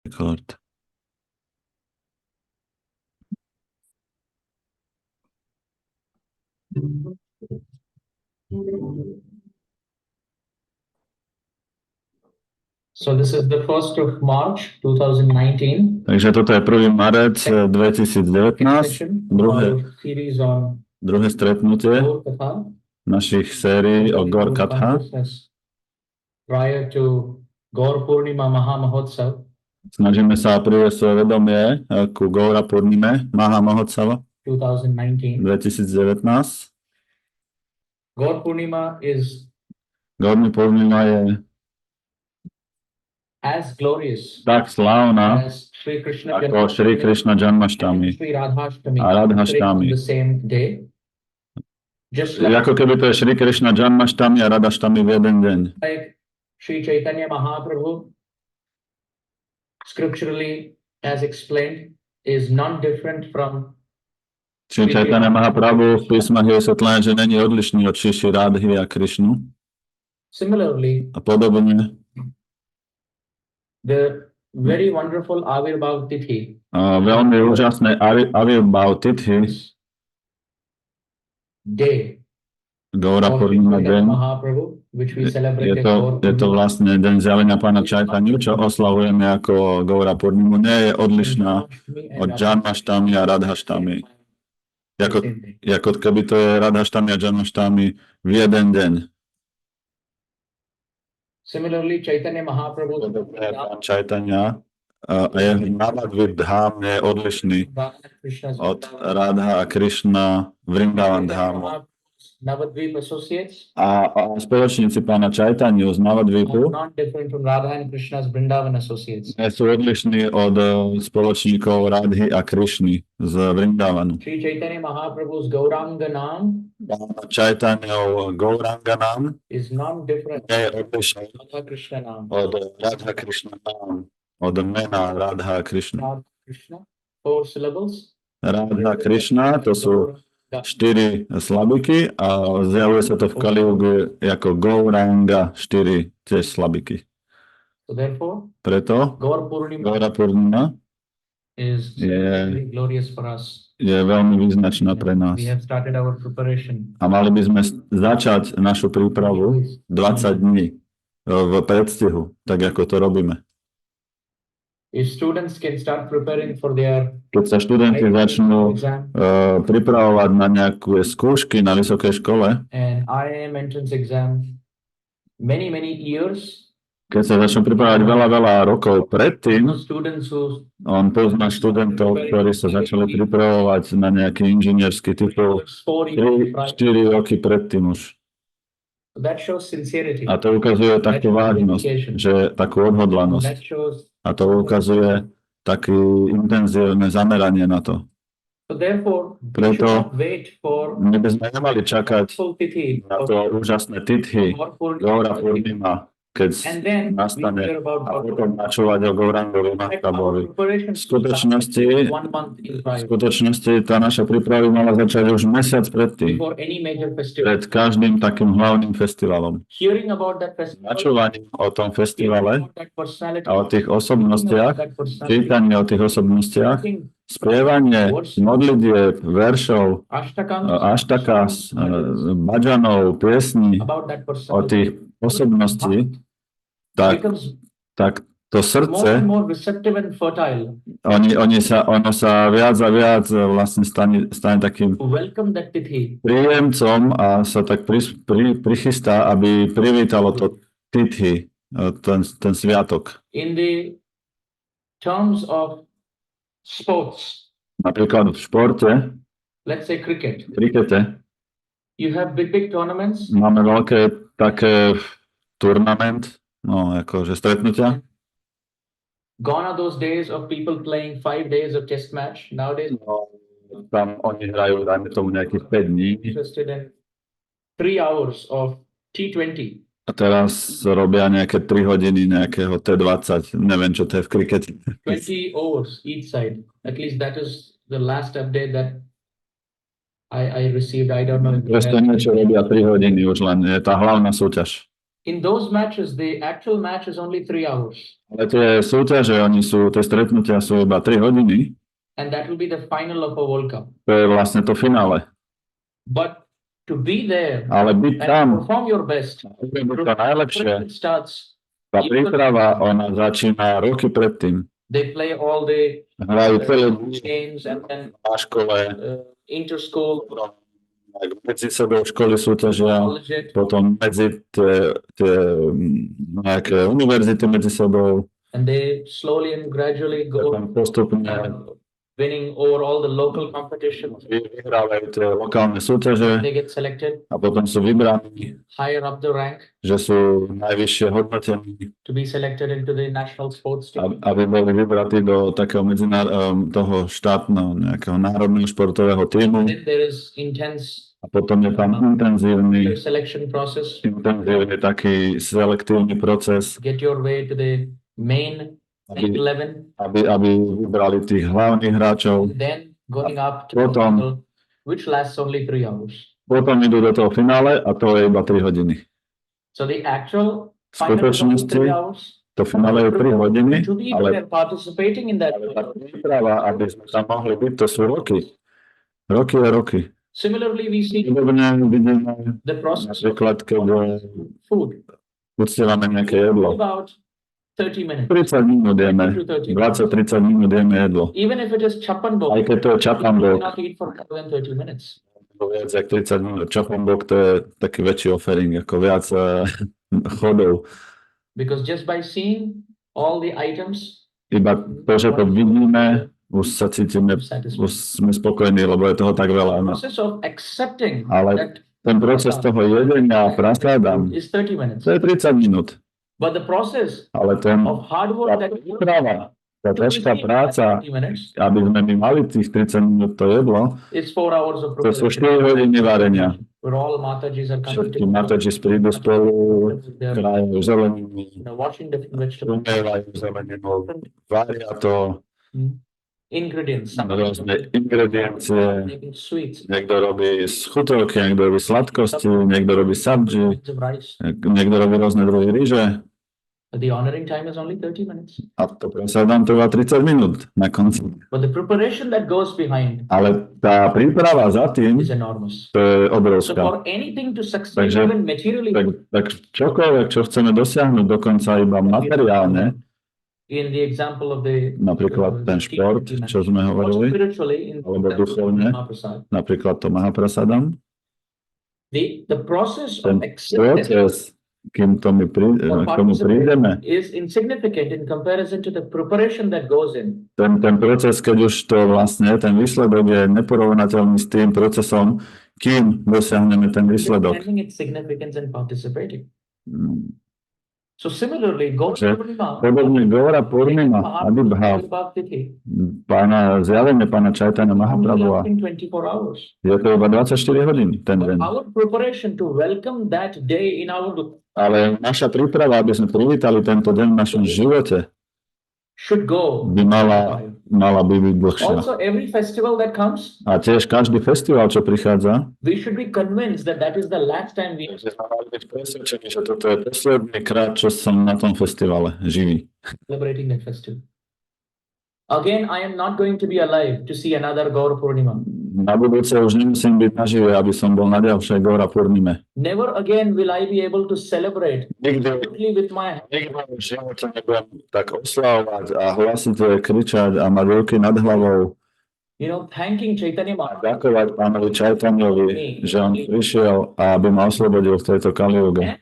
Rekord. So this is the 1st of March 2019. Takže toto je 1. marec 2019, Our series on druhé stretnutie Gaur Katha, našich sérií o Gaur Katha. prior to Gaur Purnima Maha Mahotsav. Snažíme sa priviesť svoje vedomie ku Gaura Purnime Maha Mahotsava 2019. 2019. Gaur Purnima is Gaur Purnima je as glorious tak slávna as Sri Krishna ako Sri Krishna Janmashtami Sri Radhashtami a Radhashtami. on the same day. Just like, Ako keby to je Sri Krishna Janmashtami a Radhashtami v jeden deň. Like Sri Chaitanya Mahaprabhu scripturally as explained is non-different from Sri Chaitanya Mahaprabhu v písmach je vysvetlené, že není odlišný od Šiši Radhy a Krišnu. Similarly, A podobne the very wonderful Avirbhav Tithi, veľmi úžasné Avirbhav Tithi, day Gaura of Purnima deň, Mahaprabhu, which we celebrate je to vlastne deň zjavenia Pána Čaitanyu, čo oslavujeme ako Gaura Purnimu. Nie je odlišná od Janmashtami a Radhaštami. Ako keby to je Radhaštami a Janmashtami v jeden deň. Similarly, Chaitanya Mahaprabhu, Pán Chaitanya a jeho Navadvip Dham je odlišný od Radha a Krishna Vrindavan Dhamu. Navadvip associates A spoločníci Pána Čaitanyu z Navadvipu not different from Radha and Krishna's Vrindavan associates. sú odlišní od spoločníkov Radhy a Krishny z Vrindavanu. Sri Chaitanya Mahaprabhu's Gauranga Nam Pána Čaitanyov Gouranga Nam is not different nie je odlišný from Radha Krishna Nam. od Radha Krishna Nam, od mena Radha Krishna. Radha Krishna, 4 syllables. Radha Krishna, to sú 4 slabiky a zjavuje sa to v Kaliugu ako Gouranga 4 tiež slabiky. So therefore, Preto Gaur Purnima Gaura Purnima is very glorious for us. je veľmi význačná pre nás. We have started our preparation. A mali by sme začať našu prípravu 20 dní v predstihu, tak ako to robíme. If students can start preparing for their Keď sa študenti začnú exam pripravovať na nejaké skúšky na vysokej škole, and IIM entrance exam many years, keď sa začnú pripravovať veľa rokov predtým, students who on pozná študentov, ktorí sa začali pripravovať na nejaký inžinierský titul 3-4 roky predtým už. that shows sincerity. A to ukazuje takú vážnosť, že takú odhodlanosť. That shows A to ukazuje také intenzívne zameranie na to. so therefore we should Preto not wait for my by sme nemali čakať full tithi na to úžasné tithy Gaura Purnima, keď and then we nastane hear about a potom načúvať o Gourangovi Mahtabovi. preparation V skutočnosti, 1 month in v prior skutočnosti tá naša príprava mala začať už mesiac predtým, before any major festival. pred každým takým hlavným festivalom. Hearing about that festival, Načúvaním o tom festivale about that personality, a o tých osobnostiach, that personality, čítanie o tých osobnostiach, singing spievanie modlitieb, veršov, ashtakams, aštakas, badžanov, piesní about that o personality tých osobností, becomes tak to more srdce, and more receptive and fertile ono sa viac a viac vlastne stane takým to welcome that tithi príjemcom a sa tak prichystá, aby privítalo to tithi, ten sviatok. in the terms of sports. Napríklad v športe, Let's say cricket. v krikete, You have big tournaments máme veľké také turnament, no akože stretnutia. gone are those days of people playing 5 days of test match. Nowadays, No, tam oni hrajú, dajme tomu nejakých 5 dní interested in 3 hours of T20. a teraz robia nejaké 3 hodiny nejakého T20, neviem čo to je v krikete. 20 overs each side. At least that is the last update that I received. I don't know. Proste niečo robia 3 hodiny už len, je tá hlavná súťaž. In those matches, the actual match is only 3 hours, Ale tie súťaže, tie stretnutia sú iba 3 hodiny. and that will be the final of a World Cup. To je vlastne to finále. But to be there Ale byť and tam, perform your best, urobiť to najlepšie, it starts. tá príprava, ona začína roky predtým. They play all the Hrajú celé games and then na škole, inter-school, medzi sebou školy súťažia, college, potom medzi tie nejaké univerzity medzi sebou, and they slowly and gradually go potom postupne winning over all the local competitions. vyhrávajú tie lokálne súťaže They get selected a potom sú vybraní, higher up the rank že sú najvyššie hodnotení, to be selected into the national sports team. aby boli vybratí do takého toho štátneho, nejakého národného športového tímu. Then there is intense A potom je tam intenzívny selection process. taký selektívny proces, Get your way to the main aby, 11, aby vybrali tých hlavných hráčov. then going up to the Potom- final, which lasts only 3 hours. Potom idú do toho finále a to je iba 3 hodiny. So the actual V final is only skutočnosti 3 hours. to finále je 3 hodiny, To be ale there participating in that. tá príprava, aby sme tam mohli byť, to sú roky. Roky a roky. Similarly, we see Podobne vidíme the process of napríklad, keď food uctievame nejaké jedlo. about 30 minutes. 30 minút jeme, 20-30 minút jeme jedlo. Even if it is chapanbok, Aj keď to je you čapambok, cannot eat for more than 30 minutes. viac jak 30 minút. Čapambok to je taký väčší offering, ako viac chodov. Because just by seeing all the items, Iba to, že to vidíme, už sa cítime, satisfied. už sme spokojní, lebo je toho tak veľa. No. Process of accepting Ale that ten proces toho jedenia prasádam, is 30 minutes. to je 30 minút. But the process Ale ten, of hard tá work that príprava, tá to ťažká receive práca, 30 minutes aby sme my mali tých 30 minút to jedlo, is 4 hours of to sú preparation. 4 hodiny varenia. Where all Matajis are coming Všetky together, matači prídu spolu, they're, krajú zeleninu, washing different vegetables, umývajú zeleninu, varia to, ingredients, some rôzne ingrediencie, making sweets, niekto robí schutrovky, niekto robí sladkosti, niekto robí sabji, kinds of rice. niekto robí rôzne druhy ryže But the honoring time is only 30 minutes. a to presádam trvá 30 minút na konci. But the preparation that goes behind Ale tá príprava za tým, is enormous. to je So obrovská. for anything to succeed, Takže- even materially, Tak čokoľvek, čo chceme dosiahnuť, dokonca iba materiálne, in the example of the napríklad ten šport, čo sme or hovorili, spiritually, in alebo duchovne. Mahaprasad, napríklad to Mahaprasadam, the process ten of acceptance proces, kým k tomu prídeme, is insignificant in comparison to the preparation that goes in. ten proces, keď už to vlastne, ten výsledok je neporovnateľný s tým procesom, kým dosiahneme ten výsledok. Understanding its significance and participating. Mm. So similarly, Takže Gaura Podobne Gaura Purnima, Adibhav, pána zjavenie pána Chaitanya Mahaprabhu, 24 hours. je to iba 24 hodín ten But deň. our preparation to welcome that day in our Ale naša príprava, aby sme privítali tento deň v našom živote, should go. by mala by byť dlhšia. Also, every festival that comes, A tiež každý festival, čo prichádza, we should be convinced that that is the last time we že sme mali byť presvedčení, že toto je posledný krát, čo som na tom festivale živý. celebrating that festival. Again, I am not going to be alive to see another Gaur Purnima. Na budúce už nemusím byť nažive, aby som bol na ďalšej Gaura Purnime. Never again will I be able to celebrate Nikdy only with my v živote nebudem tak oslavovať a hlasite, kričať a mať ruky nad hlavou. thanking Chaitanya Mahaprabhu. Ďakovať pánovi Čajtanyovi, že on prišiel a aby ma oslobodil v tejto kaliuge.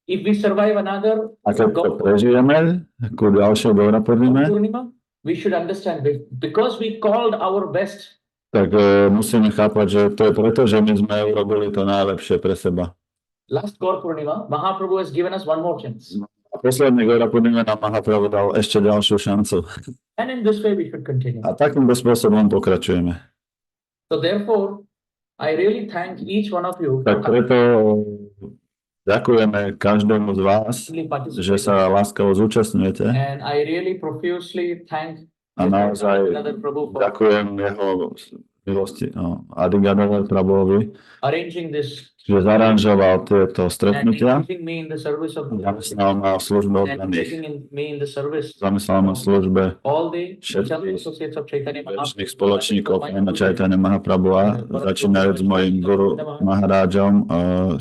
If we survive another A keď to Gaur prežijeme, ku ďalšej Gaura Purnime, Purnima, we should understand that because we called our best, tak musíme chápať, že to je preto, že my sme urobili to najlepšie pre seba. last Gaur Purnima, Mahaprabhu has given us one more chance. A posledný Gaura Purnime nám Mahaprabhu dal ešte ďalšiu šancu. And in this way we should continue. A takýmto spôsobom pokračujeme. So therefore, I really thank each one of you Tak preto ďakujeme každému z vás, for participating. že sa láskavo zúčastňujete And I really profusely thank a naozaj another Prabhu for ďakujem jeho milosti Adi Gadavai Prabhuovi, arranging this že zaranžoval tieto and stretnutia, engaging me in the service of the zamestnal ma v službe and oddaných, engaging me in the service zamestnal ma v službe all the všetkých associates of Chaitanya veršných spoločníkov Pána Chaitanya Mahaprabhua, začínajúc s mojim guru Maharádžom,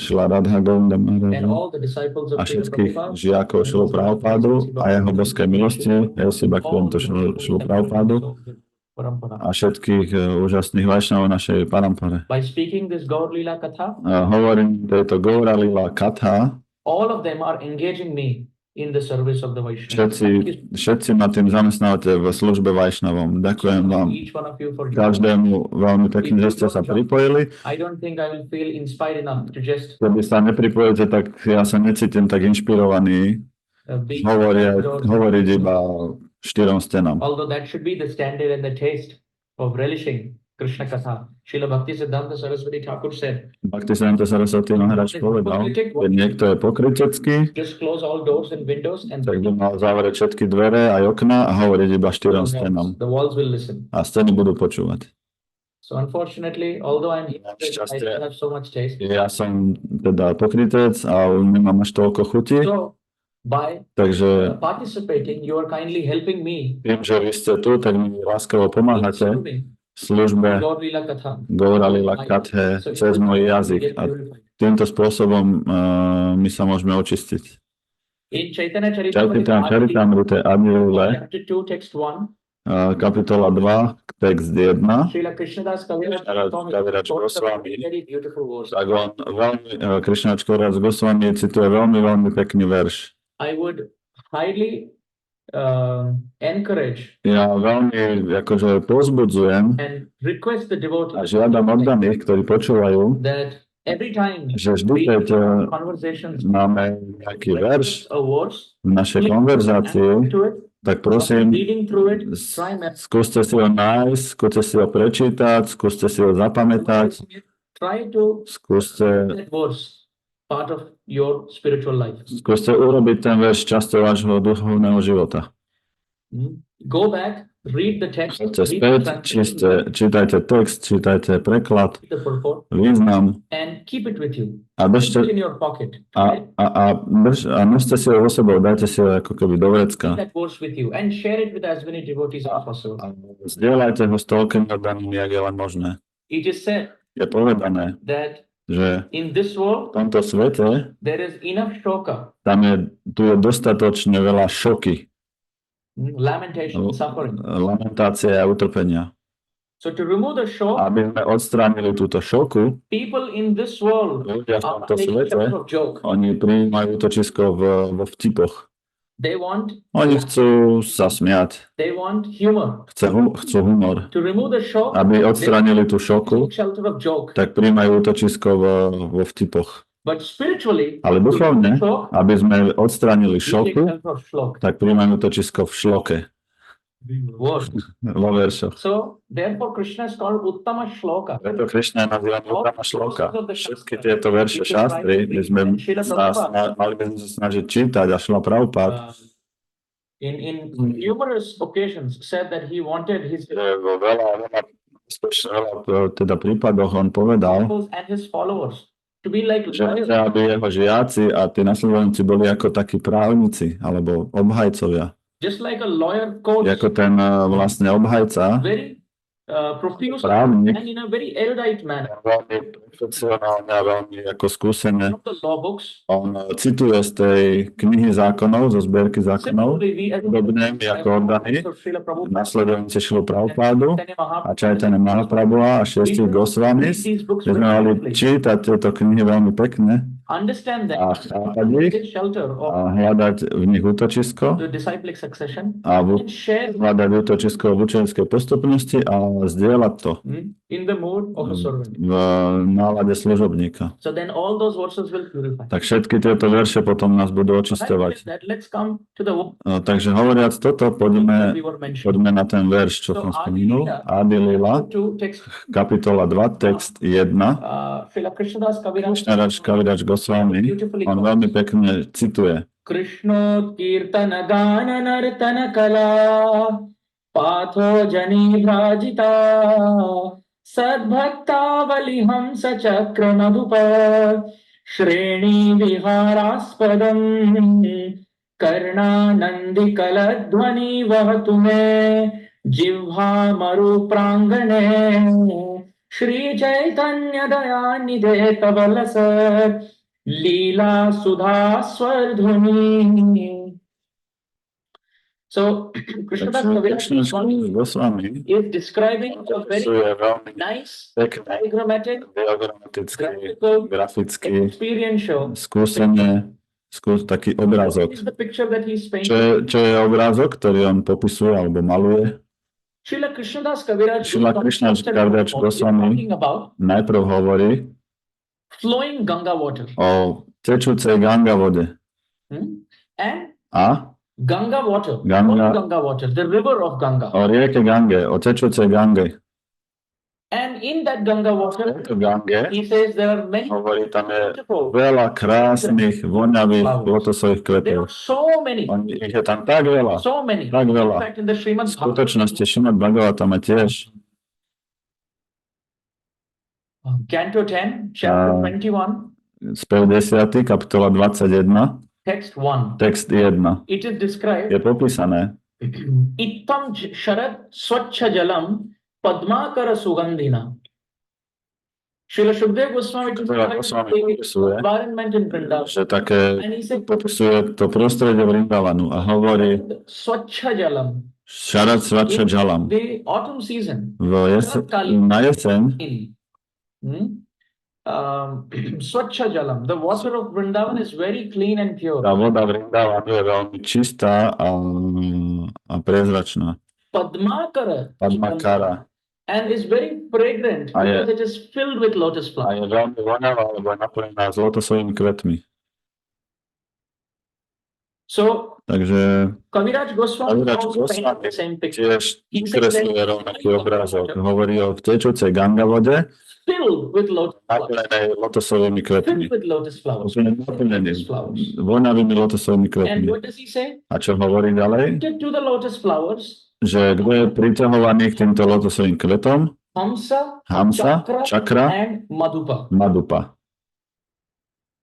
Šila Radha Govinda and Maharádžom all the disciples of a Srila všetkých Prabhupada žiakov Šilu Prabhupádu a jeho boskej milosti, Elsi Bhaktivedanta Šilu Prabhupádu a všetkých úžasných vajšnavov našej parampare. by speaking this Gaur Lila Katha, Hovorím tejto Gaura Lila Katha, all of them are engaging me in the service of the Vaishnava. všetci ma tým zamestnávate v službe Vajšnavom. Ďakujem vám Each one of you for joining. každému veľmi pekne, že ste sa pripojili. I don't think I will feel inspired enough to just Keby sa nepripojíte, tak ja sa necítim tak inšpirovaný be hovoriť iba štyrom stenám. although that should be the standard and the taste of relishing Krishna Katha. Srila Bhaktisiddhanta Saraswati Thakur said, Bhaktisiddhanta Saraswati Maharaj povedal, keď niekto je pokrytecký, just close all doors and windows and tak by mal zavrieť všetky dvere aj okná a hovoriť iba štyrom stenám. the walls will listen. A steny budú počúvať. So unfortunately, although I'm I Šťastie. don't have so much taste. Ja som teda pokrytec a nemám až toľko chuti, So by takže participating, you are kindly helping me tým, že vy ste tu, tak mi láskavo in pomáhate serving v službe Gaur Lila Katha. Gaura Lila Kathe So cez you môj will jazyk. get A purified. týmto spôsobom my sa môžeme očistiť. In Chaitanya Čaitina Charitamrita, Charitamrite Adilile, chapter 2, text 1, kapitola 2, text 1, Srila Krishnadas Kaviraj Kaviraj Goswami, very beautiful words. tak on veľmi, Krišnačko Rác Goswami cituje veľmi, veľmi pekný verš. I would highly encourage Ja veľmi akože pozbudzujem and request the a devotees žiadam oddaných, ktorí počúvajú, that every time že vždy, we keď conversations máme nejaký verš a words, v našej click konverzácii, and to it, tak prosím, reading through it, try skúste si ho nájsť, skúste si ho prečítať, skúste si ho zapamätať, try to skúste, that verse part of your spiritual life. skúste urobiť ten verš časťou vášho duchovného života. Go back, read the text, Choďte read späť, the translation, čítajte text, čítajte preklad, read the purport, význam and keep it with you. a Put držte, it in your pocket. a noste si ho vo sebou, dajte si ho ako keby do vrecka. That verse with you and share it with as many devotees as possible. A zdieľajte ho s toľkými oddanými, jak je len možné. It is said Je povedané, that že in this world v tomto svete there is enough shoka, tu je dostatočne veľa šoky, lamentation, suffering. lamentácie a utrpenia. So to remove the shock, Aby sme odstránili túto šoku, people in this world ľudia v are tomto taking svete, shelter of joke. oni prijímajú útočisko vo vtipoch. They want Oni chcú sa smiať, they want humor. chcú humor. To remove the shock, Aby odstránili tú they šoku, take shelter of joke. tak prijímajú útočisko vo vtipoch. But spiritually, Ale duchovne, shock, aby sme odstránili we take šoku, shelter of shlok. tak prijímajú útočisko v šloke, Word. vo veršoch. So therefore Krishna is called Uttama Shloka. Preto Krišna je nazývaný Uttama Shloka. Všetky tieto verše šastry mali by sme sa snažiť čítať a Šrila Prabhupád In numerous occasions said that he wanted his vo veľa teda prípadoch on povedal, disciples and his followers to be like že chce, aby jeho žiaci a tí nasledovníci boli ako takí právnici alebo obhajcovia. just like a lawyer quotes Ako ten vlastne obhajca, very profuse právnik, and in a very erudite manner veľmi profesionálne a veľmi ako skúsené. from the law books. On cituje z tej knihy zákonov, zo zbierky zákonov, Similarly, we as podobne my ako oddaní, Srila Prabhupada nasledujúci Šrilu Prabhupádu Chaitanya a Chaitanya Mahaprabhua a šiestich Goswamis, these books že sme very mali carefully. čítať tieto knihy veľmi pekne Understand a that chápať ich take shelter of a hľadať v nich útočisko the disciplic succession a and share hľadať útočisko v učenskej postupnosti a zdieľať to in the mood of a servant. v nálade služobníka. So then all those verses will purify. Tak všetky tieto verše potom nás budú očisťovať. That let's come to the Takže hovoriac toto, that poďme we were mentioning. Poďme na ten verš, čo som spomínal. Adi Lila, To text kapitola 2, text 1. Srila Krishnadas Kaviraj Krishna Kaviraj Goswami, beautifully on veľmi pekne cituje. Krishna Kirtana Gana Nartana Kala Patho Jani Bhrajita Sadbhaktavali Hamsa Chakra Madhupa Shreni Viharaspradam Karnanandi Kaladhvani Vahatu me Jivha Maru Prangane Shri Chaitanya Dayanidhe Tavalasa Leela Sudha Swardhuni. So Krishnadas Kaviraj Goswami is describing a very opisuje veľmi nice pekne, diagrammatic, diagramaticky, graphical, graficky, experiential. skúsene, taký What obrázok. is the picture that he's painting? Čo je obrázok, ktorý on popisuje alebo maluje? Srila Krishnadas Kaviraj Srila Krishnadas Kaviraj is Goswami talking about najprv hovorí flowing Ganga water. o tečúcej Ganga vode. And A Ganga water, Ganga- flowing Ganga water, the river of Ganga. o rieke Gange, o tečúcej Gange. And in that Ganga V water, tejto Gange, he says there are many hovorí, tam je beautiful. veľa krásnych, voňavých lotosových There kvetov. are so many, Ich je tam tak veľa, so many. tak In veľa. fact, in the V Srimad skutočnosti Šimad Bhagavatam je tiež Canto 10, chapter Ah. 21, spev 10, kapitola 21, text 1. text 1. It is Je described popísané, Ittam Sharad Swachha Jalam Padmakara Sugandhina. Srila Shukdev Goswami Shukdev Goswami popisuje, the environment in Vrindavan. že také And he said, popisuje to prostredie Vrindavanu a hovorí Swachha Jalam. Šarat Svača Jalam. The autumn season Na jeseň in Swachha Jalam. The water of Vrindavan is very clean and pure. tá voda Vrindavanu je veľmi čistá a prezračná. Padmakara. Padmakara. And is very fragrant A je- because it is filled with lotus A flowers. je veľmi voňavá, lebo je naplnená zlotosovými kvetmi. So Takže Kaviraj Goswami Kaviraj also painted Goswami the same picture. tiež kresluje rovnaký obrázok. Hovorí o tečúcej Ganga vode, Filled with lotus flowers. naplnenej lotosovými kvetmi. Filled with lotus flowers. Úplne naplnený Lotus flowers. voňavými lotosovými And kvetmi. what does he say? A čo hovorí ďalej? Get to the lotus flowers. Že kto je priťahovaný k týmto lotosovým kvetom? Hamsa, Hamsa, Čakra, and Madhupa. Madupa.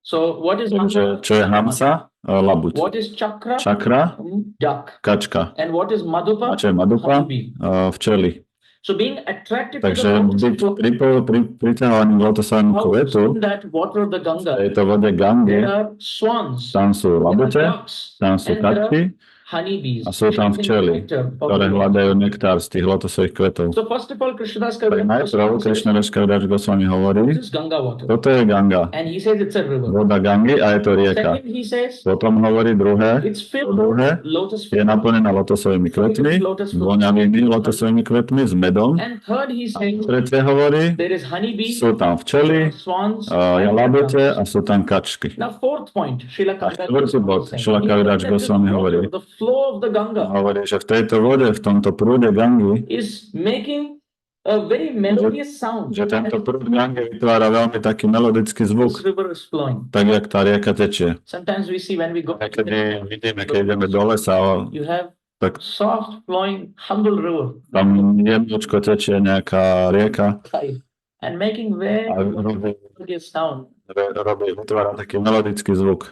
So what is Takže čo je Hamsa? Labuť. What is Chakra? Čakra, Duck. kačka. And what is A Madhupa? čo je Madupa? Honeybee. Včely. So being attracted to Takže the byť lotus flowers, priťahovaný k lotosovému how kvetu, in that water of the v Ganga, tejto vode Gange, there are swans, tam sú there are labute, ducks, tam sú and there are kačky honeybees. a sú tam chasing včely, nectar of ktoré the lotus. hľadajú nektár z tých lotosových kvetov. So first of all, Krishnadas Tak Kaviraj najprv Krishnadas Kaviraj Goswami hovorí, this is Ganga water. toto je Ganga, And he says it's a river. voda Gangy a je to rieka. Second, he says Potom hovorí druhé, it's filled druhé with lotus je flowers. naplnená lotosovými kvetmi, voňavými lotosovými kvetmi s medom. And third, he A says tretie hovorí, there is honeybee, sú tam včely, swans, and labute ducks. a sú tam kačky. Now fourth point, Srila A Kaviraj štvrtý bod, Goswami is Srila saying, Kaviraj that this Goswami hovorí, water, the flow of the Ganga hovorí, že v tejto vode, v tomto prúde Gangy, is making a very melodious sound. že tento prúd Gangy vytvára veľmi taký melodický zvuk, This river is flowing. tak jak tá rieka tečie. Sometimes we see when we go, Niekedy vidíme, keď ideme do lesa, you have tak soft flowing humble river tam jemnočko tečie nejaká rieka side and making very a robí, melodious sound vytvára taký melodický zvuk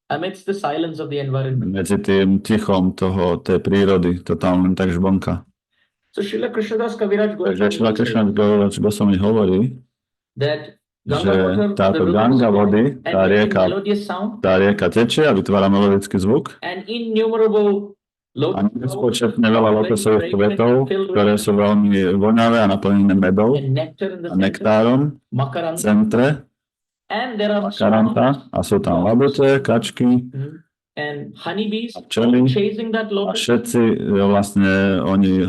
amidst the silence of the environment. medzi tým tichom tej prírody, to tam len tak žbonka. So Srila Krishnadas Kaviraj Takže Srila Goswami says Krishnadas Goswami hovorí, that že Ganga water, táto the river is Ganga flowing vody, and tá making rieka, melodious sound tá rieka tečie a vytvára melodický zvuk and innumerable a lotus flowers nespočetne veľa very lotosových fragrant, kvetov, filled with ktoré sú veľmi voňavé a naplnené medou and nectar in the a center, nektárom v makaranta, centre, and there are karanta a sú tam labute, kačky and honeybees a včely chasing that a lotus. všetci vlastne oni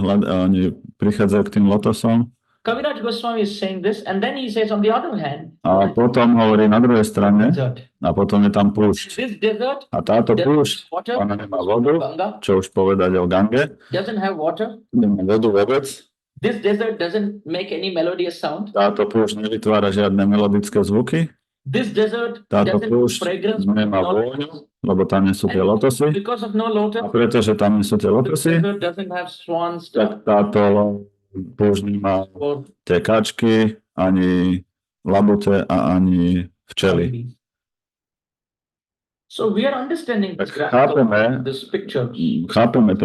prichádzajú k tým lotosom Kaviraj Goswami is saying this, and then he says, on the other hand, a potom hovorí na druhej strane desert. a potom je tam púšť. This desert A táto púšť, water, ona nemá vodu, Ganga, čo už povedať o Gange, doesn't have water. nemá vodu vôbec. This desert doesn't make any melodious sound. Táto púšť nevytvára žiadne melodické zvuky. This desert Táto doesn't have púšť fragrance. nemá vôňu, lebo tam nie sú tie lotosy. Because of no lotus, A pretože tam nie sú tie this lotosy, desert doesn't have swans. tak táto púšť nemá or tie kačky, ani labute a ani včely. honeybees. So we are understanding Tak this graphical, chápeme, this picture. chápeme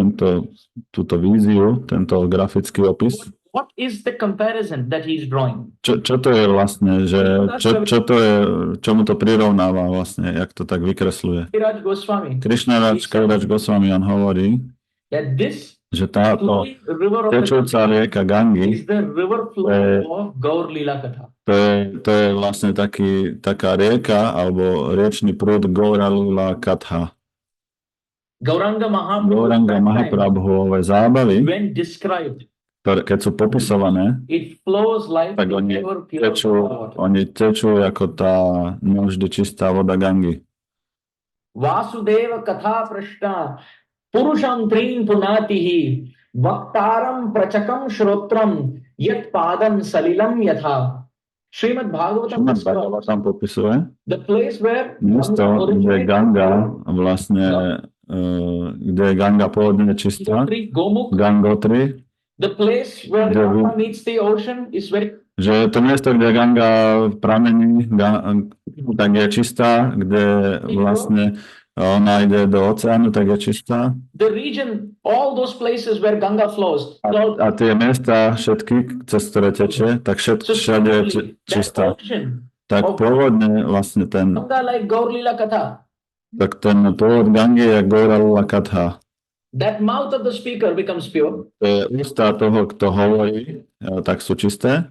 túto víziu, tento grafický opis. What is the comparison that he's drawing? Čo to je vlastne, že čo to je, čomu to prirovnáva vlastne, jak to tak vykresľuje? Kaviraj Goswami Kaviraj Goswami on hovorí, that this že táto flowing river of the tečúca rieka Gangy, is the river flow of Gaur Lila Katha. to je vlastne taká rieka alebo riečny prúd Gaura Lila Katha. Gauranga Gouranga Mahaprabhuové zábavy, when described, keď sú popisované, it flows like tak the ever pure water. oni tečú ako tá vždy čistá voda Gangy. Vasudeva Katha Prashna Purusham Trin Punatihi Vaktaram Prachakam Shrotram Yat Padam Salilam Yatha. Srimad Bhagavatam describes tam popisuje the place where miesto, kde Ganga vlastne, kde je Ganga pôvodne čistá, Gomukh, Gangotri, the place where Ganga meets the ocean is very že to miesto, kde Ganga pramení, tak je čistá, kde vlastne ona ide do oceánu, tak je čistá. the region, all those places where Ganga flows. A tie miesta, všetky, cez ktoré teče, tak všade je čistá. Tak pôvodne vlastne Ganga like Gaur Lila Katha. tak ten pôvod Gangy je Gaura Lila Katha. That mouth of the speaker becomes pure. Ústa toho, kto hovorí, tak sú čisté.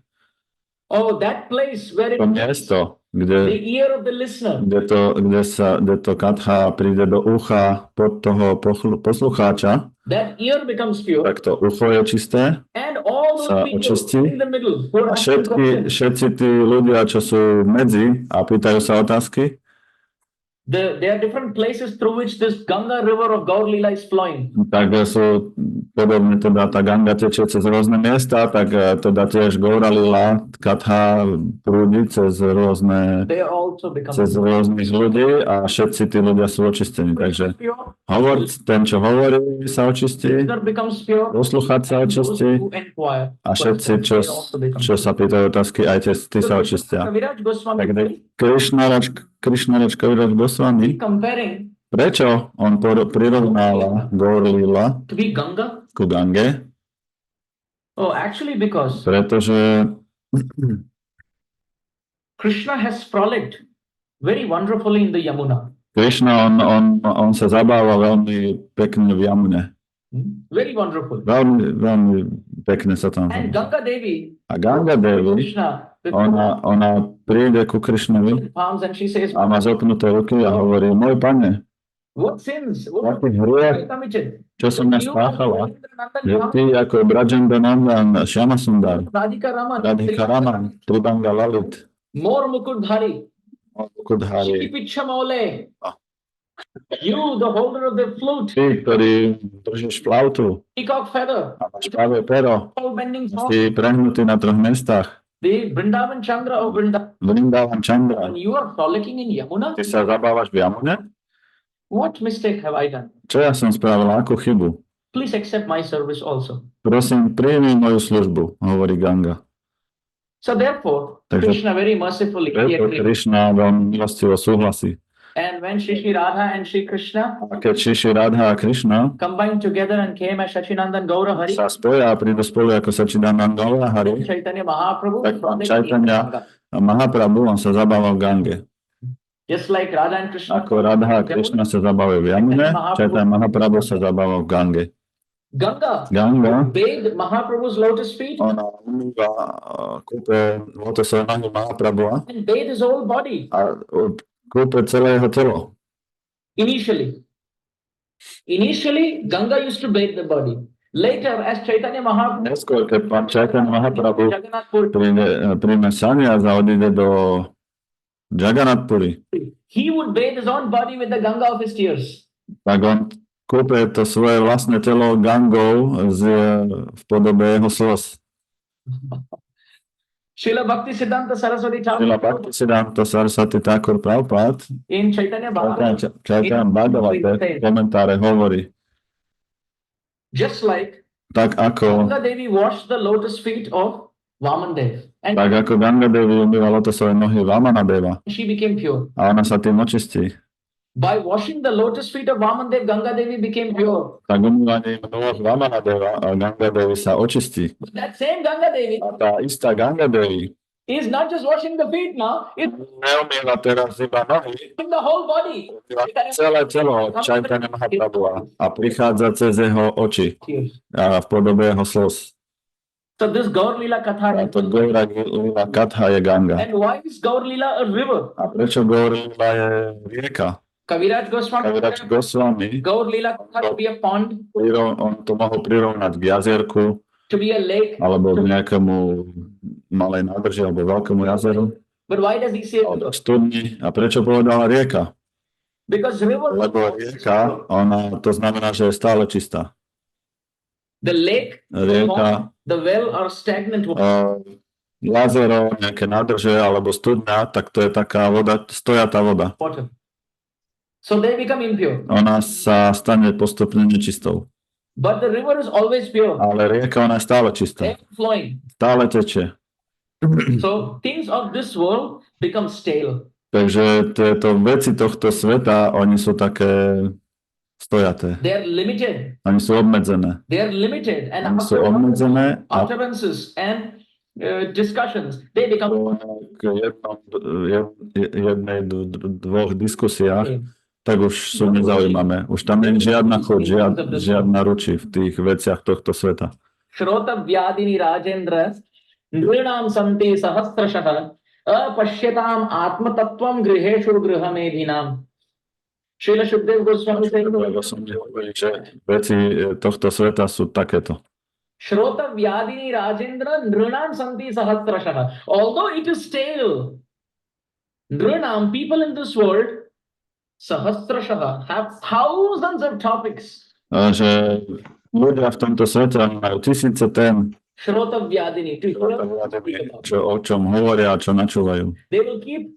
Oh, that place where it To miesto, the kde ear of the listener. kde to katha príde do ucha pod toho poslucháča, That ear becomes pure. tak to ucho je čisté. And all those Sa people očistí. in the middle who A are asking questions, všetci tí ľudia, čo sú medzi a pýtajú sa otázky, there are different places through which this Ganga river of Gaur Lila is flowing. tak sú podobne teda tá Ganga tečie cez rôzne miesta, tak teda tiež Gaura Lila Katha prúdi cez They also become rôznych ľudí a všetci tí ľudia sú očistení. Takže pure. ten, čo hovorí, sa očistí, Listener becomes pure. poslucháč sa And those očistí who inquire a všetci, questions, they also become čo sa pýtajú otázky, aj tí sa očistia. Kaviraj Goswami Tak Krišnarač Kaviraj Goswami, comparing prečo on prirovnáva Gaur Lila to be Ganga? ku Gange? Oh, actually because Pretože Krishna has frolicked very wonderfully in the Yamuna. Krishna, on sa zabáva veľmi pekne v Jamune. Very wonderful. Veľmi pekne sa tam And zabáva. Ganga Devi, A Ganga Devi, Krishna, with ona príde ku Krishnovi palms and she says, a má zopnuté ruky a hovorí, môj pane, what sins? What aký hriech, I committed? čo som ja You spáchala, are Nandan že Ram, ty ako Brajendra Nandan, Shyama Sundar, Radhika Raman, Radhika Raman, Tribanga Lalit, More Mukudhari, Kudhari, Shikipicha Mole. Ah. You, the holder of the flute, ty, ktorý držíš flautu peacock feather, a máš pravé pero, all bending forward, si prehnutý na 3 miestach, the Vrindavan Chandra of Vrindavan. Vrindavan Chandra, And you are frolicking in Yamuna? ty sa zabávaš v Jamune? What mistake have I done? Čo ja som spravil, akú chybu? Please accept my service also. Prosím, príjmi moju službu, hovorí Ganga. So therefore, Takže Krishna very mercifully he preto agreed. Krishna veľmi milostivo súhlasí. And when Shri Radha and Shri Krishna A keď Šiši Radha a Krishna combined together and came as Sachinandan Gaura Hari, sa spoja a prídu spolu ako Sachidanand Gaura Hari, Chaitanya Mahaprabhu, tak pán frolicked in Chaitanya Ganga. a Mahaprabhu, on sa zabával v Gange. Just like Radha and Krishna, Ako Radha a Krishna sa zabávajú v Jamune, Chaitanya Mahaprabhu sa zabával v Gange. Ganga Ganga, bathed Mahaprabhu's lotus feet ona umýva kúpe lotosové nohy Mahaprabhu and bathed his whole body a kúpe celé jeho telo. initially. Initially, Ganga used to bathe the body. Later, as Chaitanya Mahaprabhu Neskôr, keď pán Chaitanya Mahaprabhu Jagannath Puri, príjme saniaz a odíde do Jagannath Puri, he would bathe his own body with the Ganga of his tears. tak on kúpe to svoje vlastné telo Gangou v podobe jeho slz. Srila Bhakti Siddhanta Saraswati Srila Thakur Bhaktisiddhanta Saraswati Thakur Prabhupada, in Chaitanya Bhagavatam, Chaitanya Bhagavate, komentáre hovorí, just like Tak ako, Ganga Devi washed the lotus feet of Vamandev and tak ako Ganga Devi umýva lotosové nohy Vamana Deva she became pure. a ona sa tým očistí. By washing the lotus feet of Vamandev, Ganga Devi became pure. Tak umývaním nôh Vamana Deva a Ganga Devi sa očistí. But that same Ganga Devi A tá istá Ganga Devi is not just washing the feet now, it's neumýva teraz iba nohy, washing the whole body. umýva celé telo Chaitanya Mahaprabhu a prichádza cez jeho oči a v podobe jeho slz. So this Gaur Lila Katha. A to Gourangu Katha je Ganga. And why is Gaur Lila a river? A prečo Gourangu je rieka? Kaviraj Goswami. Kaviraj Goswami, Gaur Lila Katha to be a pond, on to mohol prirovnať k jazierku, to be a lake. alebo k nejakému malej nádrži, alebo veľkému jazeru, But why does he say alebo river? studni. A prečo povedala rieka? Because river, Lebo rieka, ona, to znamená, že je stále čistá. the lake, Rieka, the well are stagnant water. jazero, nejaké nádrže, alebo studňa, tak to je taká voda, stojatá voda. So they become impure. Ona sa stane postupne nečistou. But the river is always pure, Ale rieka, ona je stále čistá. flowing. Stále tečie. So things of this world become stale. Takže tieto veci tohto sveta, oni sú také stojaté. They are limited. Oni sú obmedzené. They are limited. And Oni sú obmedzené a utterances and discussions, they become k jednej, dvoch diskusiách, tak už sú nezaujímavé. Už tam nie je žiadna chuť, žiadna ruči v tých veciach tohto sveta. Shrota Vyadini Rajendra Nrinam Santi Sahasrashaha Apashyatam Atmatattvam Griheshu Grihamedhinam. Srila Shukdev Goswami said, že veci tohto sveta sú takéto. Shrota Vyadini Rajendra Nrinam Santi Sahasrashaha. Although it is stale, Nrinam, people in this world, Sahasrashaha, have thousands of topics. Že ľudia v tomto svete majú tisíce tém, Shrota Vyadini. o čom hovoria a čo načúvajú. They will keep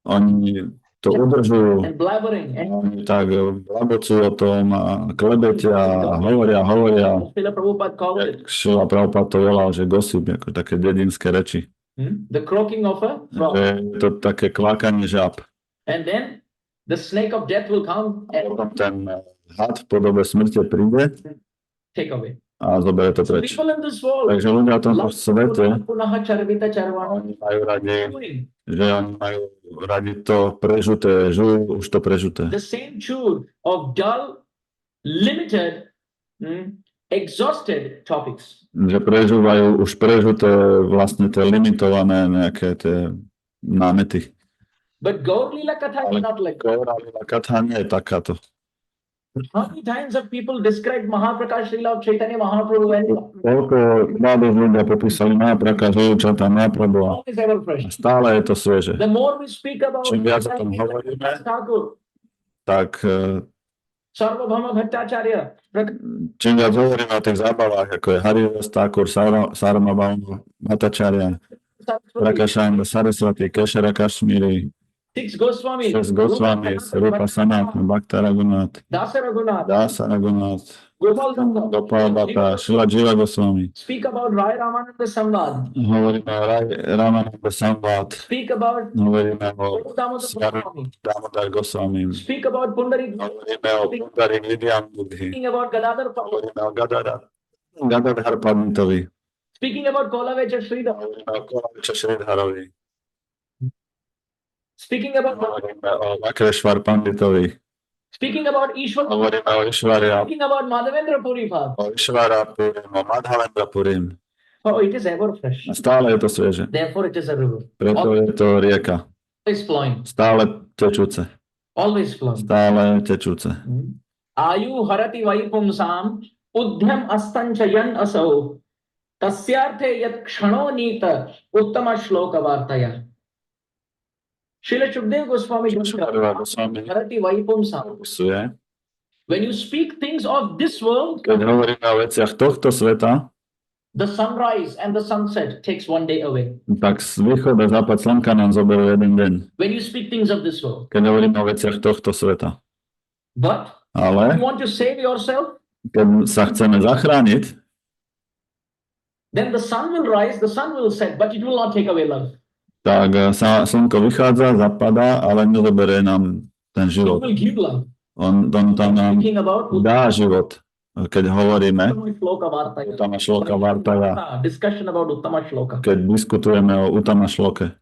Oni to udržujú. and blabbering. And Oni tak blabocujú o tom a klebetia a hovoria. Srila Prabhupada called it Šila Prabhupada to volal, že gossip, ako také dedinské reči. the croaking of a frog. Že je to také kvákanie žab. And then the snake of death will come A and potom ten had v podobe smrti príde take away. a zoberie to So preč. people in this world Takže ľudia v tomto svete, punaha charvita charvana. oni majú radi to prežuté, žujú už to prežuté. The same chewed of dull, limited, exhausted topics. Že prežúvajú už prežuté vlastne tie limitované nejaké tie námety. But Gaur Lila Katha is Ale not like that. Gourangu Katha nie je takáto. How many times have people described Mahaprakash Srila Chaitanya Mahaprabhu and Koľko mladých ľudia popísali Mahaprakaša Chaitanya Mahaprabhu a always ever fresh. stále je to svieže. The more we speak about Čím viac o tom hovoríme, Thakur, tak Sarvabhauma Bhattacharya, čím viac hovoríme o tých zábavách, ako je Haridas Thakur, Sarvabhauma Bhattacharya, Prakashanda Saraswati, Keshara Kashmiri, Six Goswamis, 6 Goswami, Rupa Sanatana, Bhakta Raghunath, Dasa Raghunath, Dasa Raghunath, Gopal Ganga. Gopal Bhatta, Šila Jiva Goswami. Speak about Rai Ramananda Samvad. Hovoríme o Ramananda Samvad, Speak about hovoríme o Damodar Svaru Goswami. Damodar Goswami, Speak about Pundarik. hovoríme o Pundari Vidyambudhi, Speaking about Gadadhar Pal. hovoríme o Gadadhar Panditovi, Speaking about Kolavecha Sridhar. hovoríme o Kolaviča Šridharovi, Speaking about hovoríme o Makreshvar Panditovi, Speaking about Ishwar. hovoríme o Ishvarya, Speaking about Madhavendra Puri Bhav. o Ishvara Purim, o Madhavendra Purim. Oh, it is ever fresh. A stále je to svieže. Therefore, it is a river. Preto je to rieka. Always flowing. Stále tečúce. Always flowing. Stále tečúce. Ayu harati vaipumsam udhyam astancha yan asau tasyarthe yat kshano nita uttama shloka vartaya. Srila Shukdev Goswami Goswami harati vaipumsam. opisuje, When you speak things of this world, keď hovoríme o veciach tohto sveta, the sunrise and the sunset takes one day away. tak z východ a západ slnka nám zoberú jeden deň. When you speak things of this world. Keď hovoríme o veciach tohto sveta. But Ale you want to save yourself, keď sa chceme zachrániť, then the sun will rise, the sun will set, but it will not take away life. Tak sa slnko vychádza, zapadá, ale nezoberie nám ten It život. will give life. On tam nám Speaking about dá život. Keď hovoríme, Uttama Shloka Vartaya. Uttama Shloka Vartaya, Discussion about Uttama Shloka. keď diskutujeme o Uttama Shloke.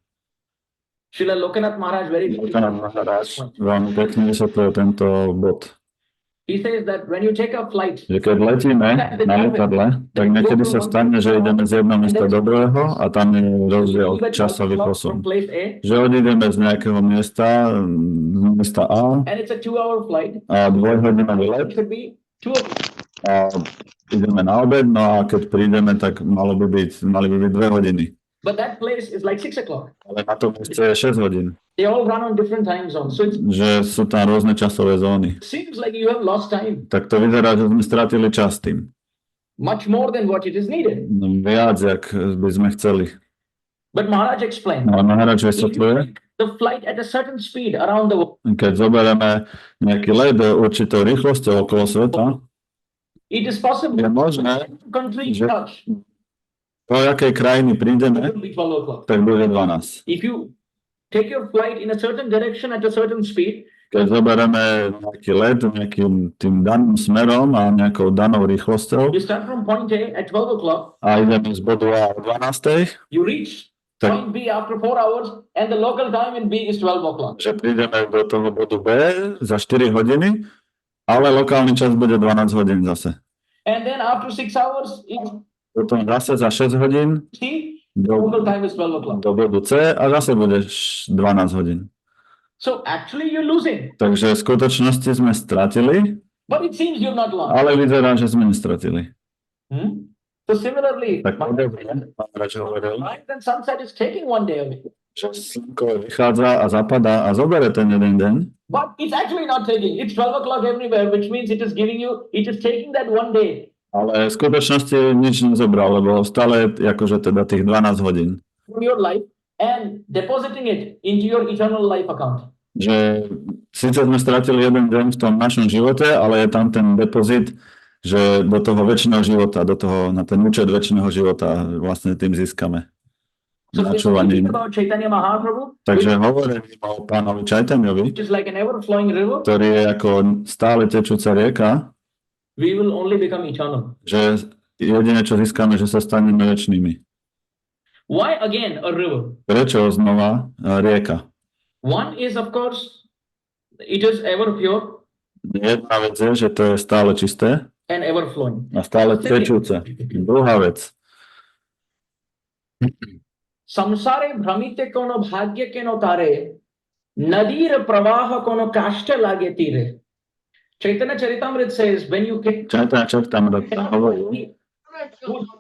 Srila Lokanath Maharaj very Lokanath Maharaj veľmi pekne vysvetlil tento bod. He says that when you take a flight, Že keď letíme na lietadle, tak niekedy sa stane, že ideme z jedného miesta do druhého a tam je rozdiel časový posun. Že odídeme z nejakého miesta, z miesta A and it's a 2-hour flight. A dvojhodinový let It could be 2 a ideme na obed, no a keď prídeme, tak mali by byť 2 hodiny. But that place is like 6 o'clock. Ale na tom mieste je 6 hodín. They all run on different time zones. So it Že sú tam rôzne časové zóny. seems like you have lost time Tak to vyzerá, že sme stratili čas tým. much more than what it is needed. No, viac, jak by sme chceli. But Maharaj explained, No, Maharaj if you vysvetľuje, take the flight at a certain speed around the world, keď zoberieme nejaký let určitou rýchlosťou okolo sveta, it is possible je možné, country že- touch. do jakej krajiny It prídeme, will be 12 o'clock. tak bude 12. If you take your flight in a certain direction at a certain speed, Keď zoberieme nejaký let nejakým tým daným smerom a nejakou danou rýchlosťou you start from point A at 12 o'clock, a ideme z bodu A o 12, you reach tak point B after 4 hours, and the local time in B is 12 o'clock. že prídeme do toho bodu B za 4 hodiny, ale lokálny čas bude 12 hodín zase. And then after 6 hours, it's Potom zase za 6 hodín C, do, local time is 12 o'clock. do bodu C a zase bude 12 hodín. So actually you're losing, Takže v skutočnosti sme stratili, but it seems you're not lost. ale vyzerá, že sme nestratili. So similarly, Tak podobne, pán Rač hovoril, rise and sunset is taking 1 day away, že slnko vychádza a zapadá a zobere ten jeden deň, but it's actually not taking. It's 12 o'clock everywhere, which means it is taking that 1 day ale v skutočnosti nič nezobral, lebo stále akože teda tých 12 hodín. from your life and depositing it into your eternal life account. Že síce sme stratili jeden deň v tom našom živote, ale je tam ten depozit, že do toho väčšného života, na ten účet väčšného života vlastne tým získame. So we're Načúvaním. speaking about Chaitanya Mahaprabhu, Takže hovorím o pánovi Čajtanjovi, which is like an ever-flowing river. ktorý je ako stále tečúca rieka, We will only become eternal. že jediné, čo získame, že sa staneme večnými. Why again a river? Prečo znova rieka? One is, of course, it is ever pure Jedna vec je, že to je stále čisté and ever flowing. a stále tečúce. Druhá vec. संसारे भ्रमिते कोनो भाग्य के नो तारे नदीर प्रवाह कोनो काष्ठ लागे तीरे. Chaitanya Charitamrita says when you get Čajtana Čaritamrita hovorí,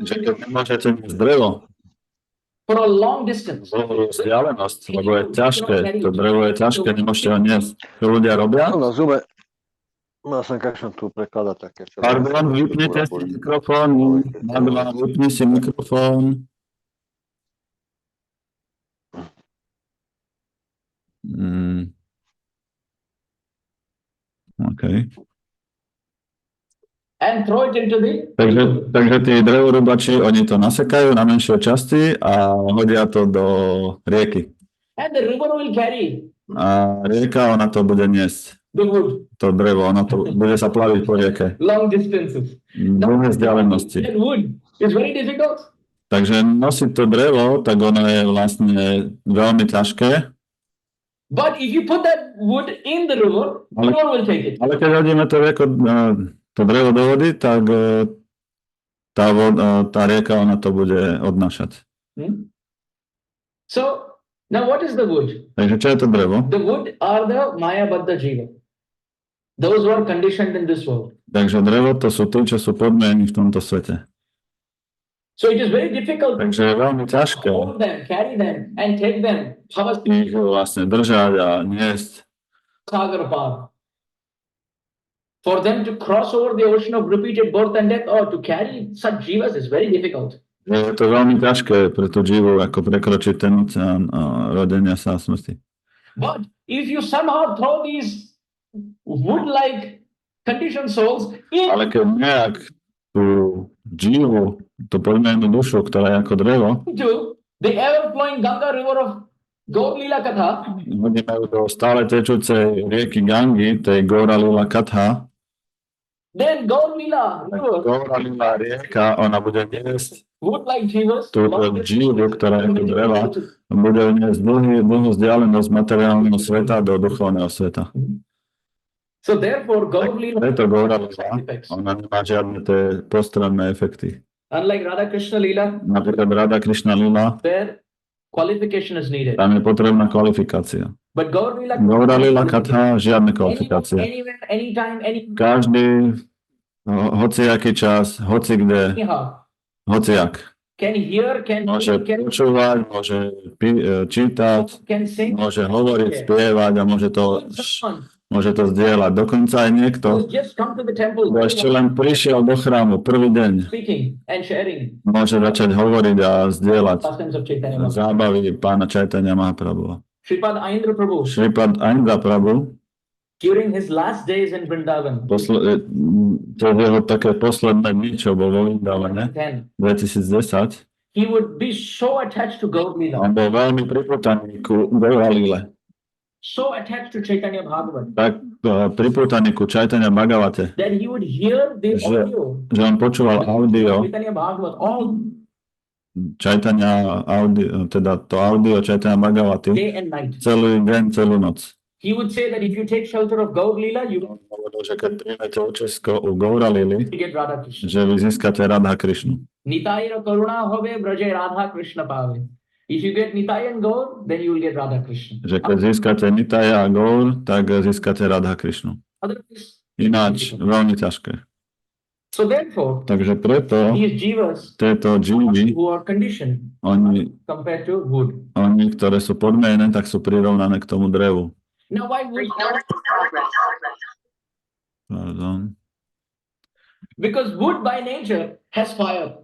že keď nemôžete niesť drevo for a long distance, dlhú vzdialenosť, lebo je ťažké, to drevo je ťažké, nemôžete ho niesť. Čo ľudia robia? Na Zoome mal som kašľam tu prekladať také. Pardon, vypnite si mikrofón. Pardon, vypni si mikrofón. OK. and throw it into the Takže tí drevorubači, oni to nasekajú na menšie časti a hodia to do rieky. and the river will carry A rieka, ona to bude niesť. the wood To drevo, ono to bude sa plaviť po rieke. long distances. Dlhé vzdialenosti. That wood is very difficult. Takže nosiť to drevo, tak ono je vlastne veľmi ťažké. But if you put that wood in the river, the river will take it. Ale keď hodíme to drevo do vody, tak tá rieka, ona to bude odnášať. So now what is the wood? Takže čo je to drevo? The wood are the Maya Baddha Jiva. Those who are conditioned in this world. Takže drevo to sú tí, čo sú podmienení v tomto svete. So it is very difficult Takže je veľmi to ťažké hold them, carry them, and take them ich vlastne držať a niesť. Sagar Par. For them to cross over the ocean of repeated birth and death or to carry such jivas is very difficult. Je to veľmi ťažké pre tú živu, ako prekročiť ten oceán rodenia sa a smrti. But if you somehow throw these wood-like conditioned souls in, Ale keď nejak tú živu tú podmienú dušu, ktorá je ako drevo, to the ever-flowing Ganga river of Gaur Lila Katha, hodíme ju do stále tečúcej rieky Gangy, tej Gaura Lila Katha, then Gaur Lila tak river Gaura Lila rieka, ona bude niesť would like Jesus, túto džívu, ktorá je tu dreva, bude niesť dlhú vzdialenosť materiálneho sveta do duchovného sveta. so therefore Gaur Lila Preto Gaura Lila, effects. ona nemá žiadne tie postranné efekty. Unlike Radha Krishna Lila, Napríklad Radha Krishna Lila, where qualification is needed. tam je potrebná kvalifikácia. But Gaur Lila, Gaura Lila Katha, žiadne anyone, kvalifikácie. anywhere, anytime, Každý, hociaký čas, hoci kde, anyhow, hociak. can hear, can Môže read, can, počúvať, môže čítať, can sing, môže hovoriť, spievať a môže to zdieľať. Dokonca aj niekto, who's just come to the temple, kto ešte len prišiel do chrámu prvý deň, speaking and sharing môže začať hovoriť a zdieľať pastimes of Chaitanya Mahaprabhu. zábavy pána Chaitanya Mahaprabhu. Sripad Aindra Prabhu, Sripad Aindra Prabhu, during his last days in Vrindavan, to je jeho také posledné dni, čo bol vo Vrindavane, 2010, he would be so attached to Gaur Lila, on bol veľmi pripútaný ku Gaura Lile. so attached to Chaitanya Bhagavat, Tak pripútaný ku Chaitanya Bhagavate, that he would hear the Že- audio, že on počúval audio Chaitanya Bhagavat, all Chaitanya audio, teda to audio Chaitanya Bhagavaty day and night. celý deň, celú noc. He would say that if you take shelter of Gaur Lila, you On hovoril, že keď príjmete účesko u Gaura Lily, will get Radha Krishna. že vy získate Radha Krishnu. Nitayra Karuna Have Braja Radha Krishna Pave. If you get Nitai and Gaur, then you will get Radha Krishna. Že keď získate Nitaya a Gaur, tak získate Radha Krishnu. Otherwise, Ináč veľmi ťažké. so therefore, Takže preto these jivas tieto džívy, who are conditioned oni, compared to wood. ktoré sú podmienené, tak sú prirovnané k tomu drevu. Now, why wood? Pardon. Because wood by nature has fire,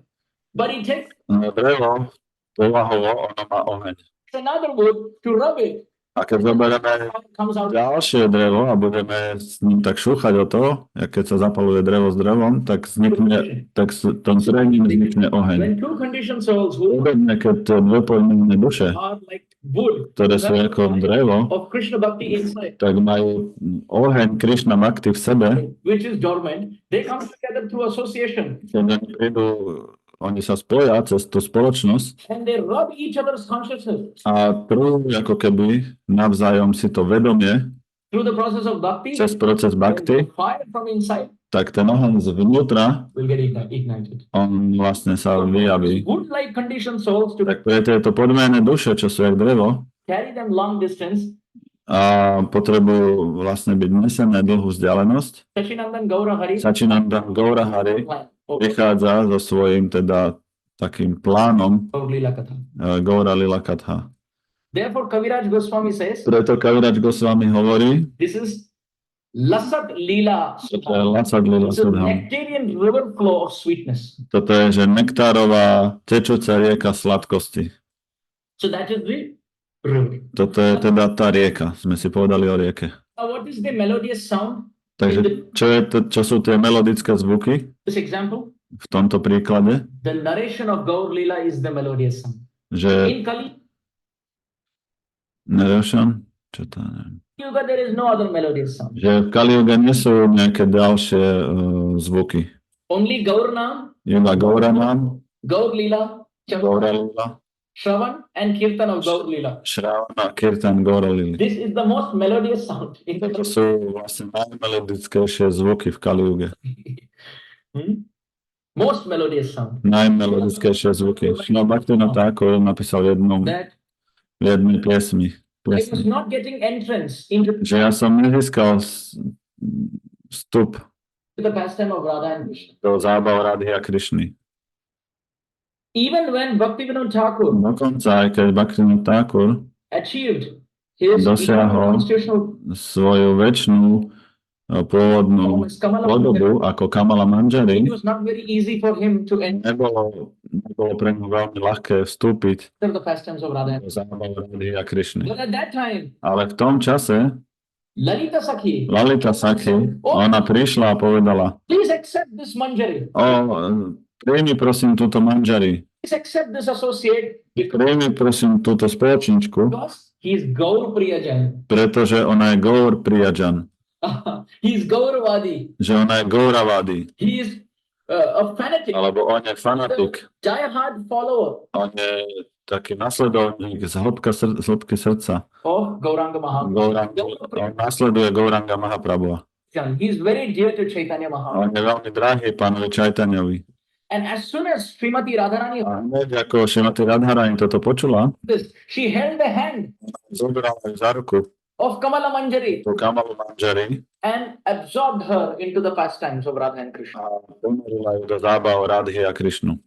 but it takes Drevo, povahovo, ono má oheň. another wood to rub it. A keď zoberieme How it comes out. ďalšie drevo a budeme s ním tak šúchať o to, keď sa zapaluje drevo s drevom, tak vznikne, tak v tom zrením vznikne oheň. When two conditioned souls who Podobne, keď tie dve podmienené duše, are like wood, ktoré sú ako drevo, of Krishna Bhakti inside, tak majú oheň Krishna Bhakti v sebe, which is dormant, they come together through association keď oni prídu, oni sa spoja cez tú spoločnosť and they rub each other's consciousness a trú ako keby navzájom si to vedomie through the process of bhakti. cez proces When bhakti, the fire from inside tak ten oheň zvnútra, will get ignited. on vlastne sa vyjaví. Wood-like conditioned souls to Tak pre tieto podmienené duše, čo sú jak drevo, carry them long distance. a potrebujú vlastne byť nesené dlhú vzdialenosť, Sachinandan Gaura Hari Sachinanda Gaura Hari plan. prichádza so svojím teda takým plánom Gaur Lila Katha. Gaura Lila Katha. Therefore, Kaviraj Goswami says, Preto Kaviraj Goswami hovorí, this is Lasat Lila že to je Sudha. Lasat Lila It's a Sudham. nectarian river flow of sweetness. Toto je, že nektárová tečúca rieka sladkosti. So that is the river. Toto je teda tá rieka, sme si povedali o rieke. Now, what is the melodious sound? Takže čo sú tie melodické zvuky This example, v tomto príklade? the narration of Gaur Lila is the melodious sound. Že In Kali narration? Čo to neviem. Yuga, there is no other melodious sound. Že v Kali Yuga nie sú nejaké ďalšie zvuky. Only Gaur Naam, Iba Gauranam, Gaur Lila, Gaura Lila, Shravan, and Kirtan of Gaur Lila. Shravana, Kirtan, Gaura Lili. This is the most melodious sound. In To sú vlastne najmelodickejšie zvuky v Kali Yuge. Most melodious sound. Najmelodickejšie zvuky. No Bhaktivinoda Thakur napísal v That jednej piesmi. I was not getting entrance into Že ja som nezískal vstup the pastime of Radha and Krishna. do zábav Radhy a Krišny. Even when Bhaktivinoda Thakur Dokonca aj keď Bhaktivinoda Thakur achieved his Dosiahol constitutional svoju večnú pôvodnú performance, Kamala podobu ako Kamala Manjari, it was not very easy for him to enter nebolo pre ňu veľmi ľahké vstúpiť the pastimes of Radha. do zábav Radhy a Krišny. But at that time, Ale v tom čase Lalita Sakhi, Lalita Sakhi, ona prišla a povedala, please accept this manjari. Príjmi prosím túto manžari. Please accept this associate Príjmi prosím túto spoločničku, because he is Gaur Priyajan. pretože ona je Gaur Priyajan. He is Gauravadi. Že ona je Gauravadi. He is a fanatic. Alebo on je fanatik. Die-hard follower On je taký nasledovník z hĺbky srdca. of Gauranga Mahaprabhu. Gourangu. On nasleduje Gauranga Mahaprabhu. He is very dear to Chaitanya Mahaprabhu. On je veľmi drahý pánovi Čajtanyovi. And as soon as Srimati Radharani A hneď ako Šrimati Radharani toto počula, heard this, she held the hand zobrala ju za ruku of Kamala Manjari tú Kamalu manžari and absorbed her into the pastimes of Radha and Krishna. a ponorila ju do zábav Radhy a Krišnu.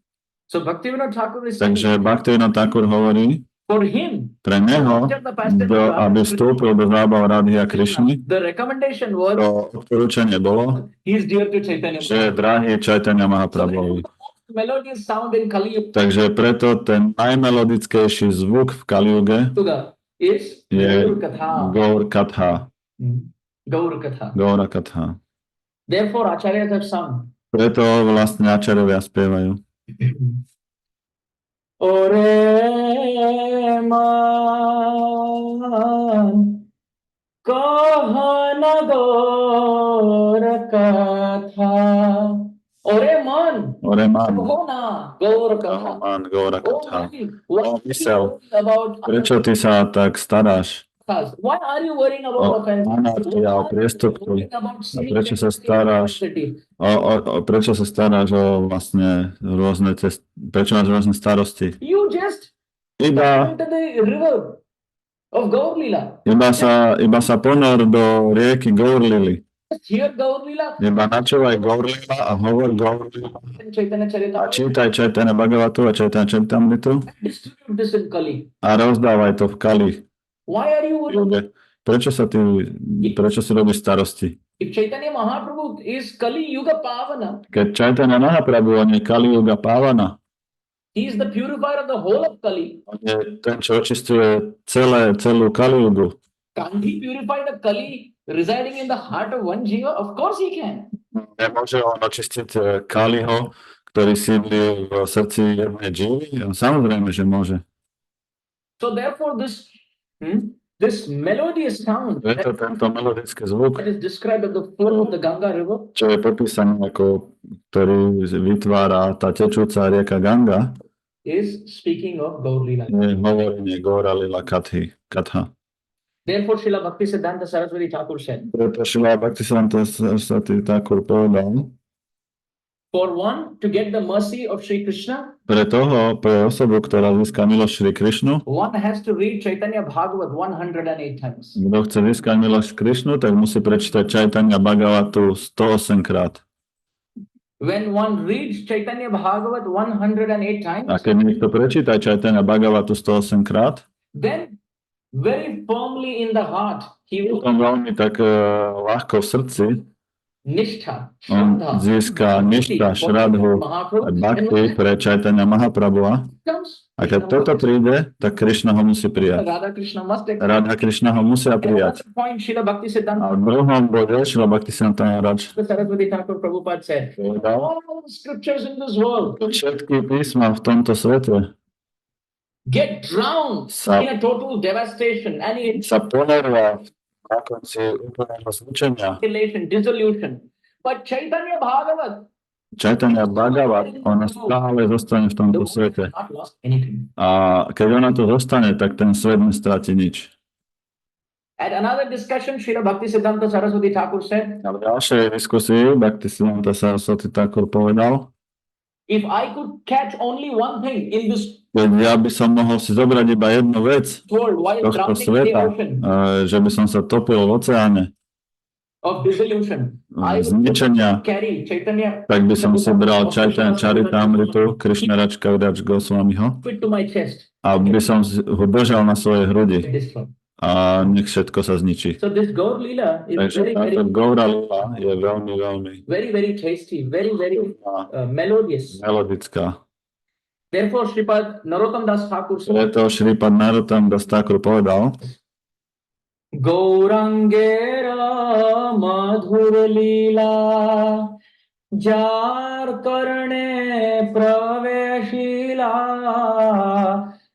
So Bhaktivinoda Thakur is saying, Takže Bhaktivinoda Thakur hovorí, for him, pre neho, enter the pastimes of Radha aby and Krishna, vstúpil do zábav Radhy a Krišny, the recommendation was, to odporúčanie bolo, he is dear to Chaitanya že je Mahaprabhu. drahý Čajtanya Mahaprabhovi. Melodious sound in Kali Takže preto ten najmelodickejší zvuk v Kaliuge Yuga is je Gaur Katha. Gaur Katha. Gaur Katha. Gaura Katha. Therefore, Acharyas have sung. Preto vlastne ačarovia spievajú. Ore man kahana gaur katha. Ore man Oreman, kahana gaur katha. Oreman, Gaura Oh, Katha. man, what Oh, are you mysel. worrying about Prečo ty sa tak staráš kathas? Why are you worrying o about offense? anarchii a o priestupky? A prečo sa staráš prečo sa staráš o vlastne rôzne prečo máš rôzne starosti? You just Iba, come into the river of Gaur Lila. iba sa ponor do rieky Gaurlily. Just hear Gaur Lila Iba načúvaj Gaurlila a hovor Gaurlila. and Chaitanya A Charitamrita. čítaj Chaitanya Bhagavatu a Chaitanya Charitamritu Distribute this in Kali. a rozdávaj to v Kali. Why are you worried? Prečo si robíš starosti? If Chaitanya Mahaprabhu is Kali Yuga Pavana, Keď Chaitanya Mahaprabhu, on je Kali Yuga Pávana, he is the purifier of the whole of Kali. on je ten, čo očistuje celú Kali Yugu. Can't he purify the Kali residing in the heart of one Jiva? Of course he can. Nemôže on očistiť Kaliho, ktorý sídli v srdci jednej džívy? Samozrejme, že môže. So therefore this melodious sound Preto tento melodický zvuk, that is described at the flow of the Ganga river čo je popísaný ako, ktorý vytvára tá tečúca rieka Ganga, is speaking of Gaur Lila. je hovorenie Gaura Lila Katha. Therefore Srila Bhaktisiddhanta Saraswati Thakur said, Preto Srila Bhaktisiddhanta Saraswati Thakur povedal, for one to get the mercy of Sri Krishna, pre osobu, ktorá získa milosť Šri Krišnu, one has to read Chaitanya Bhagavat 108 times. kto chce získať milosť Krišnu, tak musí prečítať Chaitanya Bhagavatu 108 krát. When one reads Chaitanya Bhagavat 108 times, A keď niekto prečíta Chaitanya Bhagavatu 108 krát, then very firmly in the heart, he will potom veľmi tak ľahko v srdci nishtha, on shraddha, získa ništa, šradhu a bhakti pre Chaitanya Mahaprabhu. comes, A keď toto príde, tak Krišna ho musí prijať. Radha Krishna must accept. Radha Krišna ho musia At prijať. another point, Srila A Bhaktisiddhanta v druhom bode Srila Bhaktisiddhanta Saraswati Thakur Prabhupada said, povedal, all the scriptures in this world všetky písma v tomto svete get drowned in a total devastation, sa ponoria na konci úplného zničenia. annihilation, dissolution. But Chaitanya Bhagavat Chaitanya Bhagavat, ona stále zostane v tomto svete. not lost anything. A keď ona tu zostane, tak ten svet nestráti nič. At another discussion, Srila Bhaktisiddhanta Saraswati Thakur said, A v ďalšej diskusii Bhaktisiddhanta Saraswati Thakur povedal, if I could catch only one thing in this keď ja by som mohol si zobrať iba jednu vec world while tohto drowning in the sveta, ocean že by som sa topil v oceáne of dissolution, I would zničenia, carry Chaitanya tak by som si bral Chaitanya Charitamritu Krišnarač Kaviraj Goswamiho fit to my chest a by som ho držal na svojej hrudi and destroy. a nech všetko sa zničí. So this Gaur Leela is Takže táto Gaura Lila je veľmi very tasty, very melodious. melodická. Therefore, Sripad Narottam Das Thakur said, Preto Šripad Narottam Das Thakur povedal, Gaurangera madhur leela jar करणे प्रवेशिला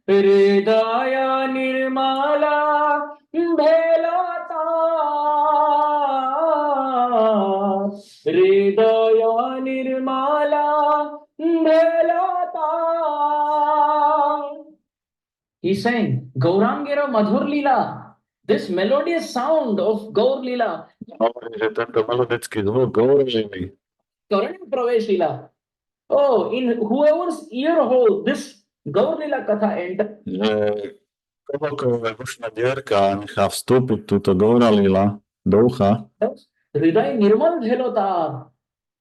हृदय निर्मला भेलता हृदय निर्मला भेलता. He's saying Gaurangira Madhur Lila, this melodious sound of Gaur Lila, Hovorí, že tento melodický zvuk Gourangu, Karani Pravesh Lila. Oh, in whoever's ear hole this Gaur Lila Katha enter, že klobokové ušná dierka nechá vstúpiť túto Gouralila do ucha, Hriday Nirmal Bhelota,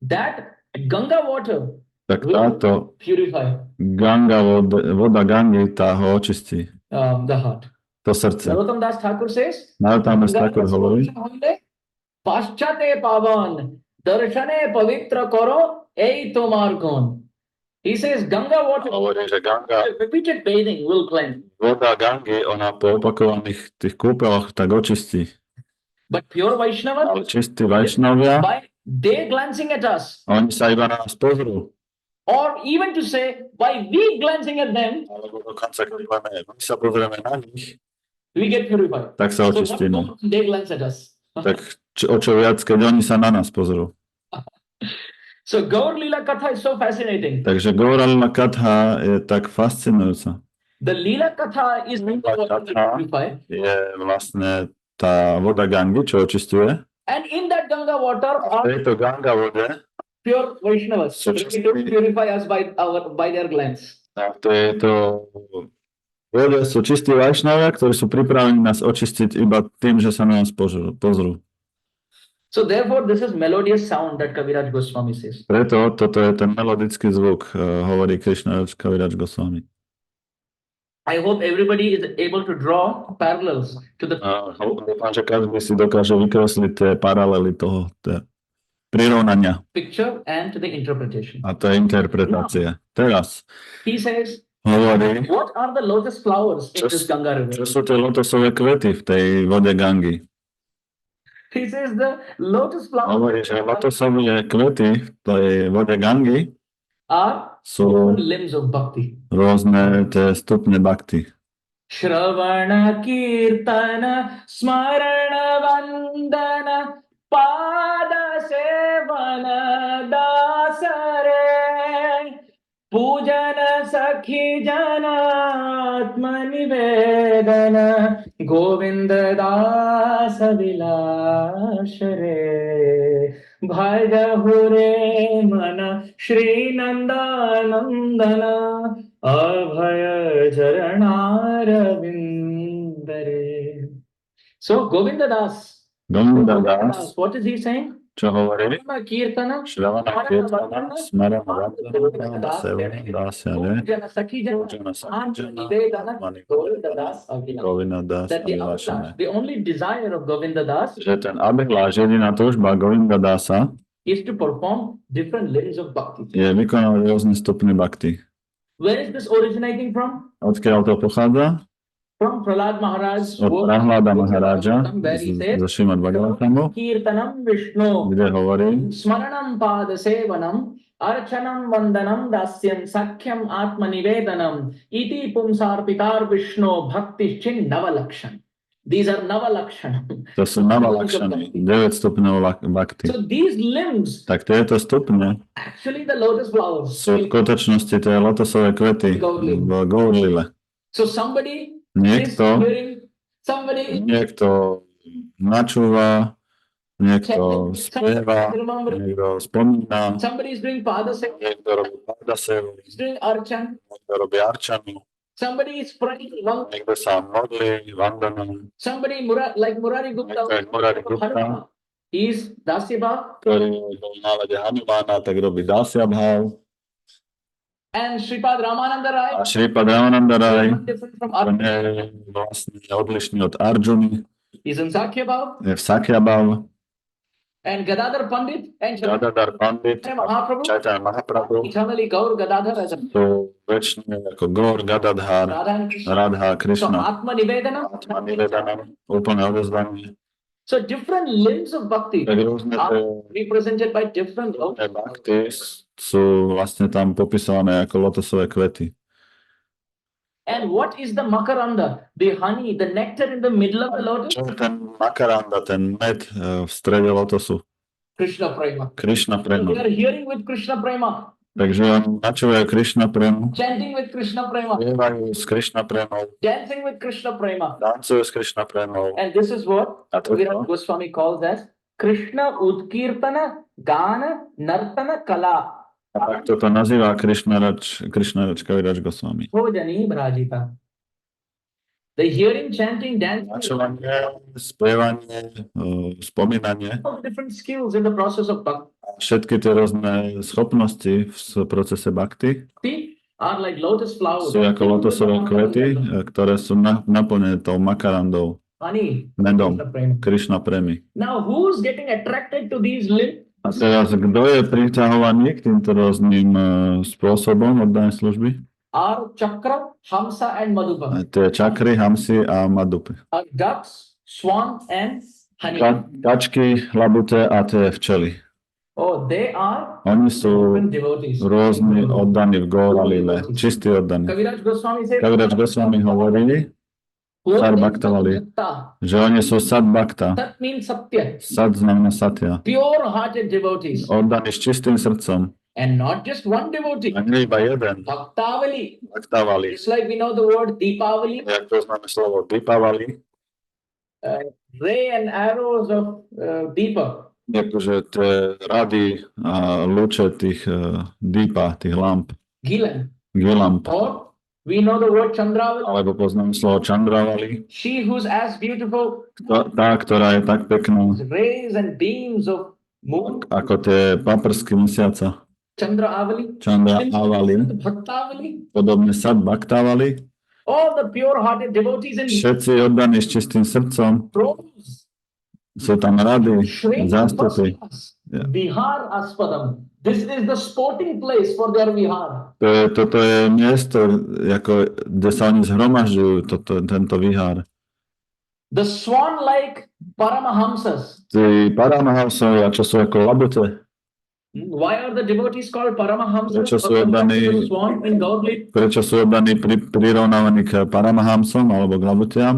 that Ganga water tak will táto purify voda Gangy tá ho očistí. the heart. To srdce. Narottam Das Thakur says, Narottam Das Thakur hovorí, পাশ্চাতে পাবন দর্শনে পবিত্র করো এই তোমার গুণ. He says Ganga water, hovorí, že Ganga, repeated bathing will cleanse, voda Gangy, ona po opakovaných tých kúpeloch tak očistí. but pure Vaishnava, Ale čistí Vajšnovia, by they glancing at us, oni sa iba na nás pozrú. or even to say by we glancing at them, Alebo dokonca, keď my sa pozrieme na nich, we get purified. tak sa So what očistíme. more they glance at us. Tak o čo viac, keď oni sa na nás pozrú. So Gaur Lila Katha is so fascinating. Takže Gouralila Katha je tak fascinujúca. The Lila Katha is the Lila water that Katha. purify, Je vlastne tá voda Gangy, čo očistuje. and in that Ganga water V are tejto Ganga vode, pure Vaishnavas So ready to purify us by their glance. tak to je to vode sú čistí Vajšnovia, ktorí sú pripravení nás očistiť iba tým, že sa na nás pozrú. So therefore, this is melodious sound that Kaviraj Goswami says. Preto toto je ten melodický zvuk, hovorí Krishna Kaviraj Goswami. I hope everybody is able to draw parallels to the Dúfam, že každý si dokáže vykresliť tie paralely toho prirovnania picture and to the interpretation. a to je interpretácia. Teraz He says, hovorí, what are the lotus flowers in Just- this Ganga čo river? sú tie lotosové kvety v tej vode Gangy. He says the lotus flowers Hovorí, že lotosové kvety v tej vode Gangy are sú different limbs of bhakti. rôzne tie stupne bhakti. Shravana Kirtana Smarana Vandana Pada Sevana Dasare Pujana Sakhi Jana Atmanivedana Govinda Dasa Vilashare Bhajahure Mana Shri Nanda Nandana Abhaya Charanarvindare. So Govinda Das, Govinda Das, what is he saying? čo hovorí? Shravana Kirtana, Šravana Kirtana, Smarana Vandana, Sevana Dasare, Jana Sakhi Jana, Pujana Sakhi Nivedana, Jana, Govinda Das Avila. Govinda Das That the Avilašana. Avila, the only desire of Govinda Das Že ten Abhiláš, jediná túžba Govinda Dasa is to perform different limbs of bhakti. je vykonávať rôzne stupne bhakti. Where is this originating from? Odkiaľ to pochádza? From Prahlad Maharaj. Od Prahlada Maharaja Where he says, zo Šimad Bhagavatamu, Kirtanam Vishnu. kde hovorí, Smaranam pada sevanam archanam vandanam dasyam sakhyam atma nivedanam iti pumsarpitar Vishnu bhakti chin navalakshan. These are navalakshanam. to sú navalakšany, 9 stupňov bhakti. So these limbs, Tak tieto stupne actually the lotus flowers. sú v skutočnosti tie lotosové kvety v Gaurlile. So somebody is Niekto, hearing, somebody niekto načúva, niekto chanting, spieva, somebody remembering, niekto spomína, somebody is doing pada seva, niekto robí pádasevu, is doing archan, niekto robí arčanu, somebody is praying, niekto sa modlí, vandanom, somebody like Murari Gupta, niekto je Murari Gupta, he is Dasyabha, ktorý bol v nálade Hanumana, tak robí Dasya Bhav. and Sripad Ramananda Rai, A Šripad Ramananda Rai, different from on Arjuna, je vlastne odlišný od Arjuny, is in Sakya Bhav, je v Sakya Bhav, and Gadadhar Pandit and Gadadhar Pandit, Chaitanya Mahaprabhu, Chaitanya Mahaprabhu, eternally Gaur Gadadhar as a sú väčšine ako Gaur, Gadadhar, Radha and Krishna. Radha, So Krishna, Atma Nivedana, Atma Nivedanam, úplne odozdanie. So different limbs of bhakti Tak rôzne are represented by different tie lotus. bakty sú vlastne tam popisované ako lotosové kvety. And what is the makaranda, the honey, the nectar in the middle of the lotus? Čo je ten makaranda, ten med v strede lotosu? Krishna prema. Krishna So prema. they are hearing with Krishna prema, Takže oni načúvajú Krishna premu, chanting with Krishna prema, spievajú s Krishna premou, dancing with Krishna prema. tancujú s Krishna premou. And this is what A to Virat Goswami calls as Krishna Udkirtana Gana Nartana Kala. A takto to nazýva Krishnarač Kaviraj Goswami. Bhojani Brajita. The hearing, chanting, dancing, Načúvanie, spievanie, spomínanie, all the different skills in the process of bhakti všetky tie rôzne schopnosti v procese bhakti are like lotus flowers. sú ako lotosové kvety, ktoré sú naplnené tou makarandou, Honey, medom, Krishna prema. Krishna premi. Now, who's getting attracted to these limbs? A teraz, kto je priťahovaný k týmto rôznym spôsobom oddanej služby? Are Chakra, Hamsa, and Madhuba. Tie čakry, hamsy a madupy. Are ducks, swan, and honey. Kačky, labute a tie včely. Oh, they are Oni sú different devotees. rôzni oddaní v Gauralile, čistí oddaní. Kaviraj Goswami said, Kaviraj Goswami hovorili, Sad Bhaktavali, že oni sú sad bhakta. That means Satya. Sad znamená satya. Pure-hearted devotees. Oddaní s čistým srdcom. And not just one devotee. A nie iba jeden. Bhaktavali. Bhaktavali. It's like we know the word Deepavali. Jak poznáme slovo Dipavali, Ray and arrows of Deepa. akože tie rady a lúče tých Dipa, tých lamp, Gilan. Gilamp. Or we know the word Chandravali. Alebo poznáme slovo Chandravali, She who's as beautiful tá, ktorá je tak pekná, as rays and beams of moon. ako tie paprsky mesiaca. Chandra Avali. Chandra Avali, Bhaktavali. podobne Sad Bhaktavali. All the pure-hearted devotees in Všetci oddaní s čistým srdcom, rows. sú tam rady, Shrey zástupy. Vihar Aspadam. This is the sporting place for their vihar. Toto je miesto, ako, kde sa oni zhromažďujú, tento vihár. The swan-like Paramahamsas. Tí Paramahamsovia, čo sú ako labute, Why are the devotees called Paramahamsas? Prečo sú Or compared to oddaní- the swan in Gaudli? prečo sú oddaní prirovnávaní k Paramahamsom alebo k labutiam?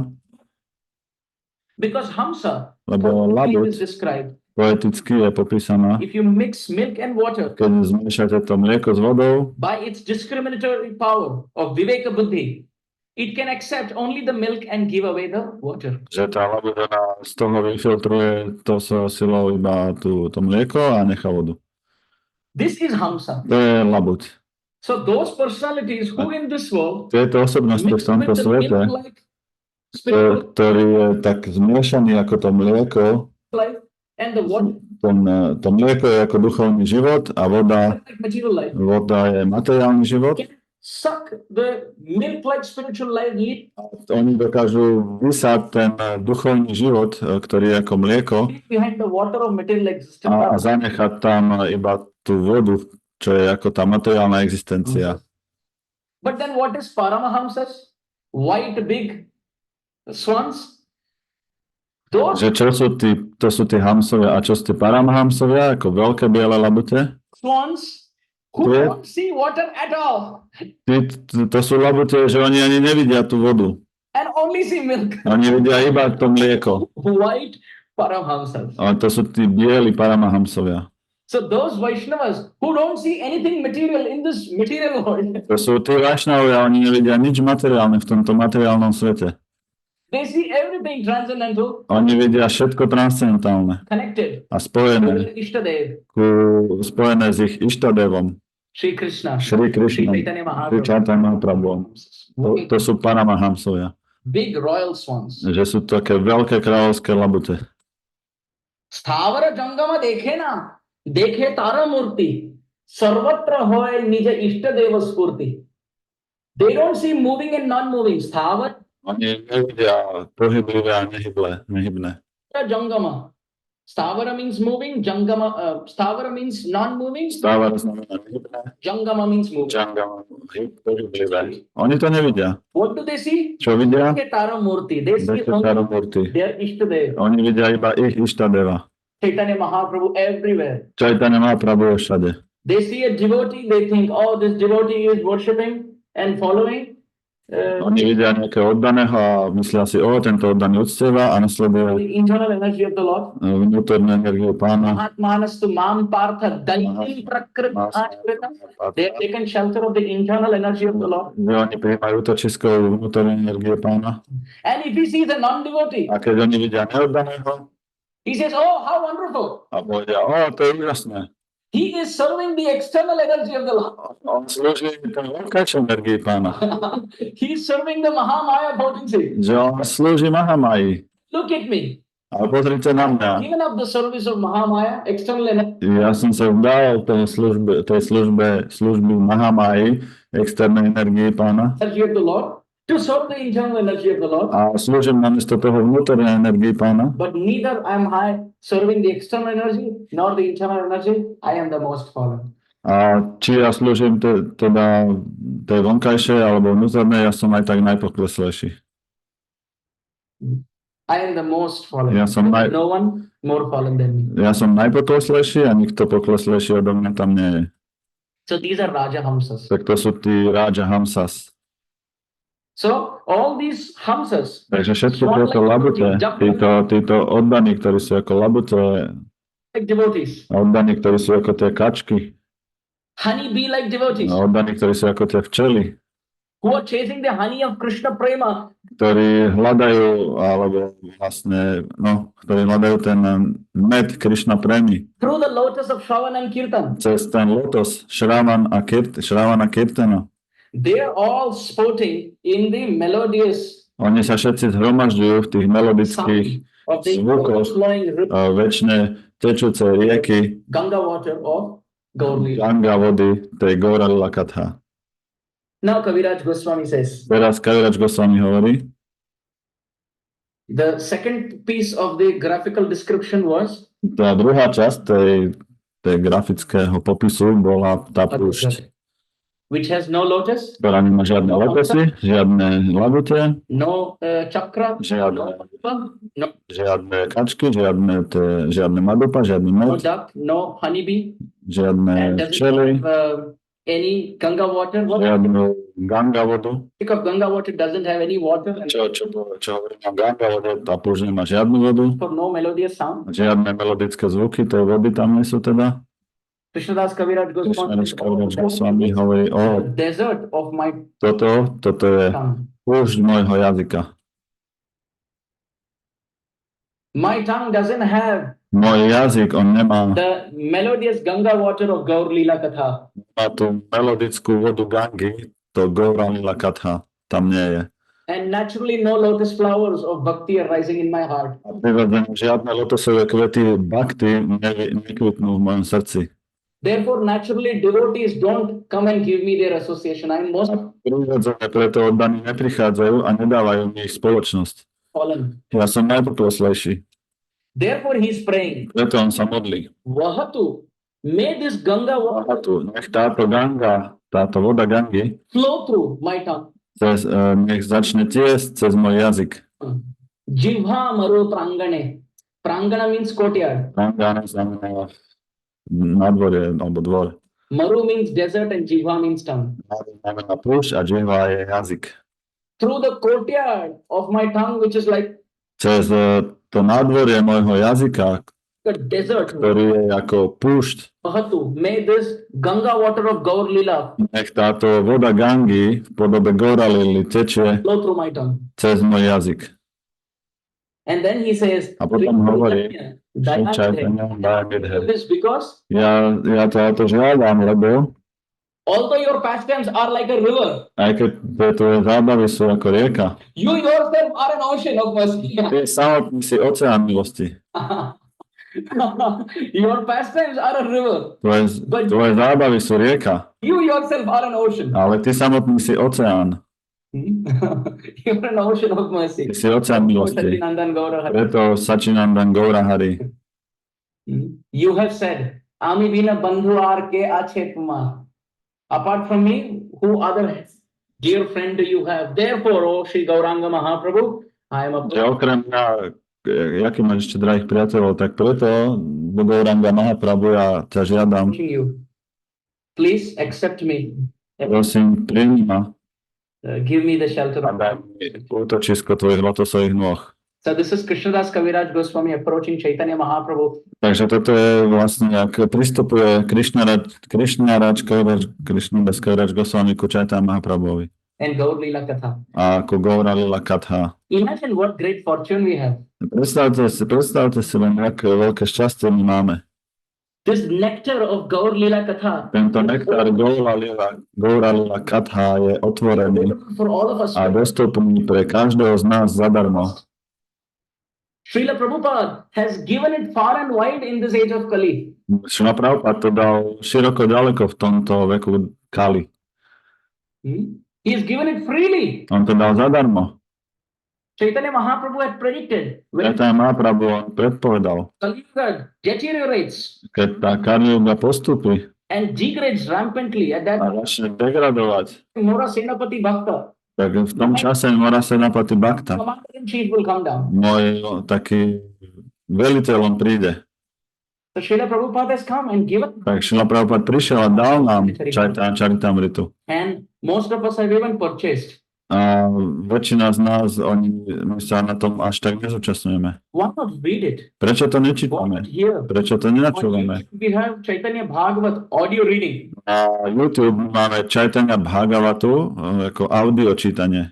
Because Hamsa, Lebo is labut described. poeticky je popísaná, If you mix milk and water, keď zmiešate to mlieko s vodou, by its discriminatory power of Viveka Buddhi, it can accept only the milk and give away the water. že tá labuda z toho vyfiltruje to so silou iba to mlieko a nechá vodu. This is Hamsa. To je labut. So those personalities who in this world Tieto osobnosti v mix tomto with the svete, milk-like spiritual ktorý je tak zmiešaný ako to mlieko, life and the water to mlieko je ako duchovný život a like material life. voda je materiálny život. Suck the milk-like spiritual life Oni dokážu vysať ten duchovný život, ktorý je ako mlieko behind the water of material existence. a zanechať tam iba tú vodu, čo je ako tá materiálna existencia. But then what is Paramahamsas? White big swans? Those Že čo sú to sú tí hamsovia a čo sú tí paramahamsovia, ako veľké biele labute? swans who Yeah. don't see water at all To sú labute, že oni ani nevidia tú vodu. and only see milk. Oni vidia iba to mlieko. White Paramahamsas. Ale to sú tí bieli paramahamsovia. So those Vaishnavas who don't see anything material in this material world, To sú tí Vašnavovia, oni nevidia nič materiálne v tomto materiálnom svete. they see everything transcendental, Oni vidia všetko transcendentálne connected a to spojené, their Ishtadev, spojené s ich Ištadevom, Sri Krishna, Shri Krishna, Chaitanya Sri Mahaprabhu. Chaitanya Mahaprabhu. To sú paramahamsovia, Big royal swans. že sú také veľké kráľovské labute. स्थावर जंगम देखे ना देखे तारा मूर्ति सर्वत्र होय निज इष्ट देव स्फूर्ति. They don't see moving and non-moving. स्थावर Oni nevidia pohyblivé a nehybné. jangama. Stavara means moving, Stavara means non-moving, Stáva znamená hybné, Jangama means moving. Jangama pohyblivé. Oni to nevidia. What do they see? Čo vidia? Tara Murti. They see only Desvetaromurti. their Ishtadev, Oni vidia iba ich Ištadeva. Chaitanya Mahaprabhu everywhere. Chaitanya Mahaprabhu je všade. They see a devotee, they think, oh, this devotee is worshipping and following. Oni vidia nejakého oddaného a myslia si, tento oddaný uctieva a nasleduje The internal energy of the Lord. vnútornú energiu Pána. Mahatmanastu mam partha daitim prakrit ashkrita. They have taken shelter of the internal energy of the Lord. Že oni prijímajú útočisko vnútornej energie Pána. And if he sees a non-devotee, A keď oni vidia neoddaného, he says, oh, how wonderful. a povedia, to je úžasné. He is serving the external energy of the Lord. On slúži ten vonkajšej energii Pána. He is serving the Mahamaya potency. Že on slúži Mahamaji. Look at me. Ale pozrite na mňa. Given up the service of Mahamaya, external energy. Ja som sa vdal tej služby Mahamaji, externej energii Pána. Energy of the Lord, to serve the internal energy of the Lord. A slúžim namiesto toho vnútornej energii Pána. But neither am I serving the external energy nor the internal energy. I am the most fallen. A či ja slúžim teda tej vonkajšej alebo vnútornej, ja som aj tak najpokleslejší. I am the most fallen. Ja som No one more fallen than me. Ja som najpokleslejší a nikto pokleslejší odo mňa tam nie je. So these are Raja Hamsas. Tak to sú tí Raja Hamsas. So all these Hamsas, Takže všetky tieto labute, títo oddaní, ktorí sú ako labute, like devotees. oddaní, ktorí sú ako tie kačky, Honey bee like devotees. oddaní, ktorí sú ako tie včely, Who are chasing the honey of Krishna Prema. ktorí hľadajú, alebo vlastne, ktorí hľadajú ten med Krishna Premi Through the lotus of Shravan and Kirtan. cez ten lotos Shravana Kirtana. They are all sporting in the melodious Oni sa všetci zhromažďujú v tých melodických sound of the zvukoch flowing väčšine tečúce rieky Ganga water of Gauri. Ganga vody tej Gaura Lila Katha. Now Kaviraj Goswami says, Teraz Kaviraj Goswami hovorí, the second piece of the graphical description was tá druhá časť tej grafického popisu bola tá púšť, which has no lotus, ktorá nemá žiadne lotosy, žiadne labute, no chakra, no žiadne kačky, žiadne madupa, žiadny med, duck, no honeybee, žiadne and doesn't včely, have any Ganga water. What žiadnu Ganga vodu. think of Ganga water doesn't have any water and Čo hovorím o Ganga vode, tá púšť nemá žiadnu vodu, for no melodious sound. žiadne melodické zvuky, tej vody tam nie sú teda. Krishnadas Kaviraj Kaviraj Goswami, Goswami hovorí, the desert of my toto je tongue. púšť môjho jazyka. My tongue doesn't have Môj jazyk, on nemá the melodious Ganga water of Gaur Lila Katha. tú melodickú vodu Gangy, to Gaura Lila Katha, tam nie je. And naturally no lotus flowers of bhakti are rising in my heart. A prirodzene žiadne lotosové kvety bhakti nekvitnú v mojom srdci. Therefore, naturally, devotees don't come and give me their association. I'm most Prirodzene preto oddaní neprichádzajú a nedávajú mi ich spoločnosť. fallen. Ja som najpokleslejší, Therefore, he's praying, preto on sa modlí. Vahatu, may this Ganga A water tu, nech táto Ganga, táto voda Gangy, flow through my tongue. nech začne tiesť cez môj jazyk. Jivha maru prangane. Prangana means courtyard. Ganga znamená nádvorie alebo dvor. Maru means desert and Jivha means tongue. Znamená púšť a dživa je jazyk. Through the courtyard of my tongue, which is like Cez to nádvorie môjho jazyka, the desert, ktorý je ako púšť, Vahatu, may this Ganga water of Gaur Lila nech táto voda Gangy v podobe Gaura Lily tečie flow through my tongue. cez môj jazyk. And then he says, A potom hovorí, Daya Chaitanya, daj mi dhev. this because Ja to žiadam, lebo although your pastimes are like a river, aj keď tie tvoje zábavy sú ako rieka, you yourself are an ocean of mercy. ty samotný si oceán milosti. Your pastimes are a river. Tvoje zábavy sú rieka, You yourself are an ocean. ale ty samotný si oceán. You're an ocean of mercy. Ty si oceán milosti. Sacinandan Gaura Hari. Preto Sačinandan Gaura Hari. You have said, Ami bina bandhu ar ke ache tuma. Apart from me, who other dear friend do you have? Therefore, O Sri Gauranga Mahaprabhu, I am Že okrem mňa, jaký máš ešte drahých priateľov, tak preto, Gauranga Mahaprabhu, ja ťa žiadam, approaching you. Please accept me. prosím, príjmi ma Give me the shelter a of daj mi útočisko tvojich lotosových nôh. So this is Krishnadas Kaviraj Goswami approaching Chaitanya Mahaprabhu. Takže toto je vlastne, ak pristupuje Krishnadas Kaviraj Goswami ku Chaitanya Mahaprabhuvi And Gaur Lila Katha. a ku Gaura Lila Katha. Imagine what great fortune we have. Predstavte si len, aké veľké šťastie my máme. This nectar of Gaur Lila Katha Tento nektár Gaura Lila Katha je otvorený for all of us. a dostupný pre každého z nás zadarmo. Srila Prabhupada has given it far and wide in this age of Kali. Šrila Prabhupada to dal široko ďaleko v tomto veku Kali. He has given it freely. On to dal zadarmo. Chaitanya Mahaprabhu had predicted when Chaitanya Mahaprabhu on predpovedal, Kali Yuga deteriorates keď tá Kali Yuga postupí and degrades rampantly at that a začne degradovať, Mora Senapati Bhakta, tak v tom čase Mora Senapati Bhakta, commander in chief will come down. môj taký veliteľ on príde. So Srila Prabhupada has come and given, Tak Šrila Prabhupada prišiel a dal nám Chaitanya Charitamritu. and most of us have even purchased. A väčšina z nás, my sa na tom až tak nezúčastňujeme. Why not read it? Prečo to Why nečítame? not hear? Prečo to On nenačúvame? YouTube we have Chaitanya Bhagavat audio reading. Na YouTube máme Chaitanya Bhagavatu ako audio čítanie.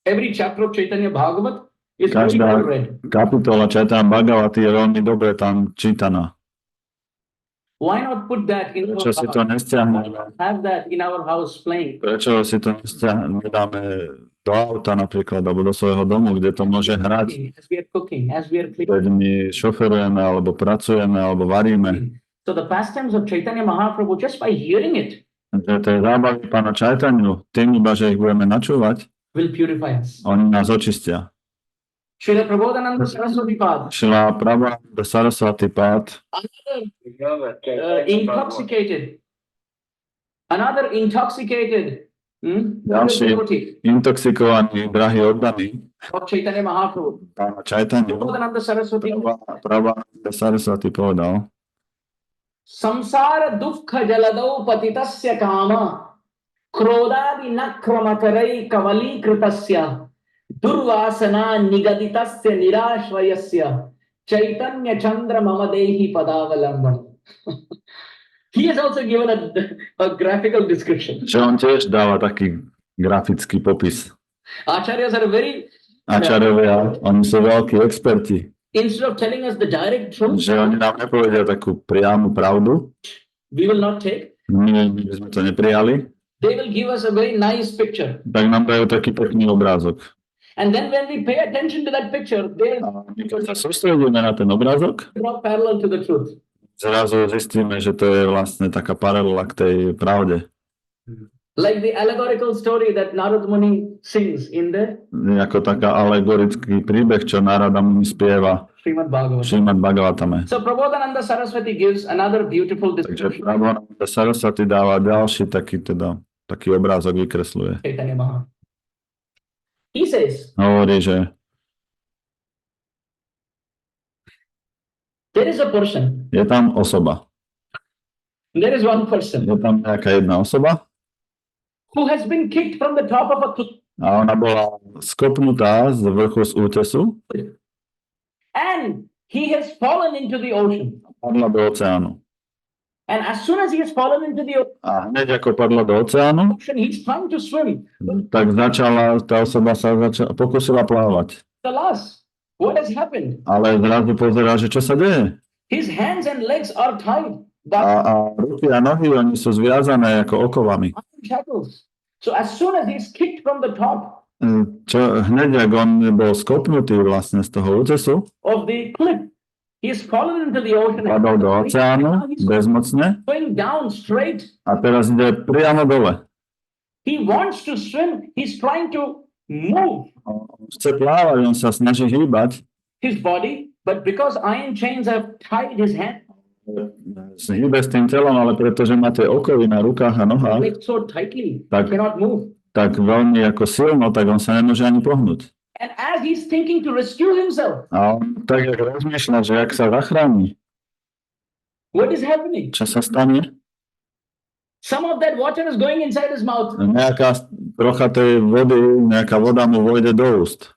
Every chapter of Chaitanya Bhagavat is very Každá well read. kapitola Chaitanya Bhagavati je veľmi dobre tam čítaná. Why not put that in our Prečo si to house? nestiahneme? Have that in our house playing. Prečo si to nedáme do auta napríklad, alebo do svojho domu, kde to môže hrať, As we are cooking, as we are keď cleaning. my šoferujeme, alebo pracujeme, alebo varíme. So the pastimes of Chaitanya Mahaprabhu, just by hearing it, Že to je zábavy pána Čaitanyu, tým iba, že ich budeme načúvať, will purify us. oni nás očistia. Srila Prabodhananda Saraswati Pad, Šila Prabhupada Saraswati Pád, intoxicated. Another intoxicated Ďalší. devotee intoxikovaný, drahý oddaný, of Chaitanya Mahaprabhu. pána Čaitanyu, Prabodhananda Saraswati Prabhupada Saraswati povedal, Samsara dukkha jaladau patitasya kama krodadi nakramakarei kavali kritasya durvasana nigaditasya nirashvayasya chaitanya chandra mamadehi padavalambam. He has also given a graphical description. že on tiež dáva taký grafický popis. Acharyas are very, Ačarovia, oni sú veľkí experti, instead of telling us the direct truth, že oni nám nepovedia takú priamu pravdu, we will not take. my by sme to neprijali, They will give us a very nice picture. tak nám dajú taký pekný obrázok. And then when we pay attention to that picture, they will A my keď sa sústredíme na ten obrázok, draw parallel to the truth. zrazu zistíme, že to je vlastne taká paralela k tej pravde. Like the allegorical story that Narad Muni sings in the Ako taká alegorický príbeh, čo Narada Muni spieva Srimad Bhagavatam. Srimad Bhagavatame. So Prabodhananda Saraswati gives another beautiful Takže description Prabhupada Saraswati dáva ďalší taký obrázok vykresľuje. of Chaitanya Mahaprabhu. He says, Hovorí, že there is a person, je tam osoba. there is one person Je tam nejaká jedna osoba who has been kicked from the top of a cliff a ona bola skopnutá z vrchu z útesu and he has fallen into the ocean. a padla do oceánu. And as soon as he has fallen into the A hneď ako padla do oceánu, ocean, he's trying to swim. tak tá osoba sa pokúsila plávať. Alas, what has happened? Ale zrazu pozerá, že čo sa deje. His hands and legs are tied by A ruky a nohy, oni sú zviazané ako okovami. iron shackles. So as soon as he's kicked from the top Čo hneď, ak on bol skopnutý vlastne z toho útesu, of the cliff, he's fallen into the ocean. padol do oceánu He's bezmocne going down straight. a teraz ide priamo dole. He wants to swim. He's trying to move On chce plávať, on sa snaží hýbať his body But because iron chains have tied his hand, Hýbe s tým telom, ale pretože má tie okovy na rukách a nohách, like so tightly, Tak. he cannot move. tak veľmi ako silno, tak on sa nemôže ani pohnúť. And as he's thinking to rescue himself, A on tak jak rozmýšľa, že ak sa zachráni, what is happening? čo sa stane? Some of that water is going inside his mouth. Nejaká trocha tej vody, nejaká voda mu vojde do úst.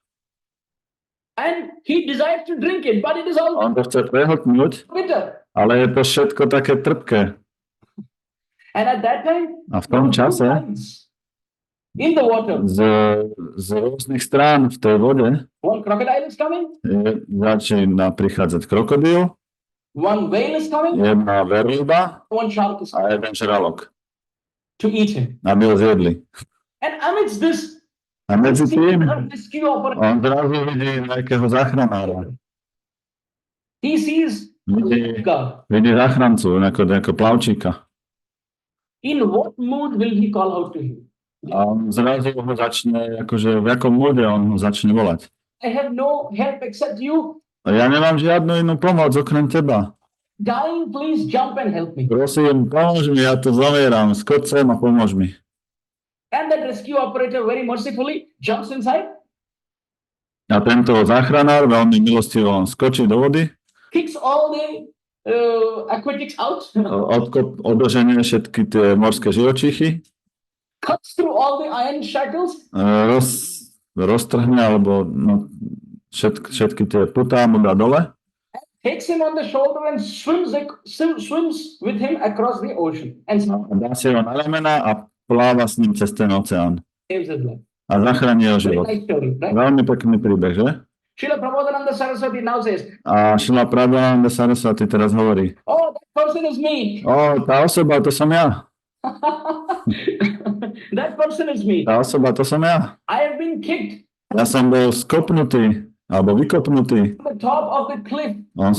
And he desires to drink it, but it is all On to chce prehltnúť, bitter. ale je to všetko také trpké. And at that time, A v tom čase in the water, z rôznych strán v tej vode one crocodile is coming, začína prichádzať krokodil, one whale is coming, jedna verliba one shark is a coming jeden žralok, to eat him. aby ho zjedli. And amidst this, A medzi he sees tým a rescue opportunity. on zrazu vidí nejakého záchranára. He sees Vidí, God. vidí záchrancu, ako plavčíka. In what mood will he call out to him? A on zrazu ho začne, akože v jakom móde on ho začne volať. I have no help except you. A ja nemám žiadnu inú pomoc okrem teba. Darling, please jump and help me. Prosím, pomôž mi, ja tu zomieram, skoč sem a pomôž mi. And that rescue operator very mercifully jumps inside, A tento záchranár veľmi milostivo on skočí do vody, kicks all the aquatics out, odoženie všetky tie morské živočíchy, cuts through all the iron shackles, roztrhne alebo všetky tie putá mu dá dole takes him on the shoulder and swims with him across the ocean and a dá si ho na ramena a pláva s ním cez ten oceán saves his life. a zachráni jeho Very život. nice story, right? Veľmi pekný príbeh, že? Srila Prabodhananda Saraswati now says, A Šrila Prabodhananda Saraswati teraz hovorí, oh, that person is me. tá osoba, to som ja. That person is me. Tá osoba, to som ja. I have been kicked Ja som bol skopnutý, alebo vykopnutý. to the top of the cliff Ja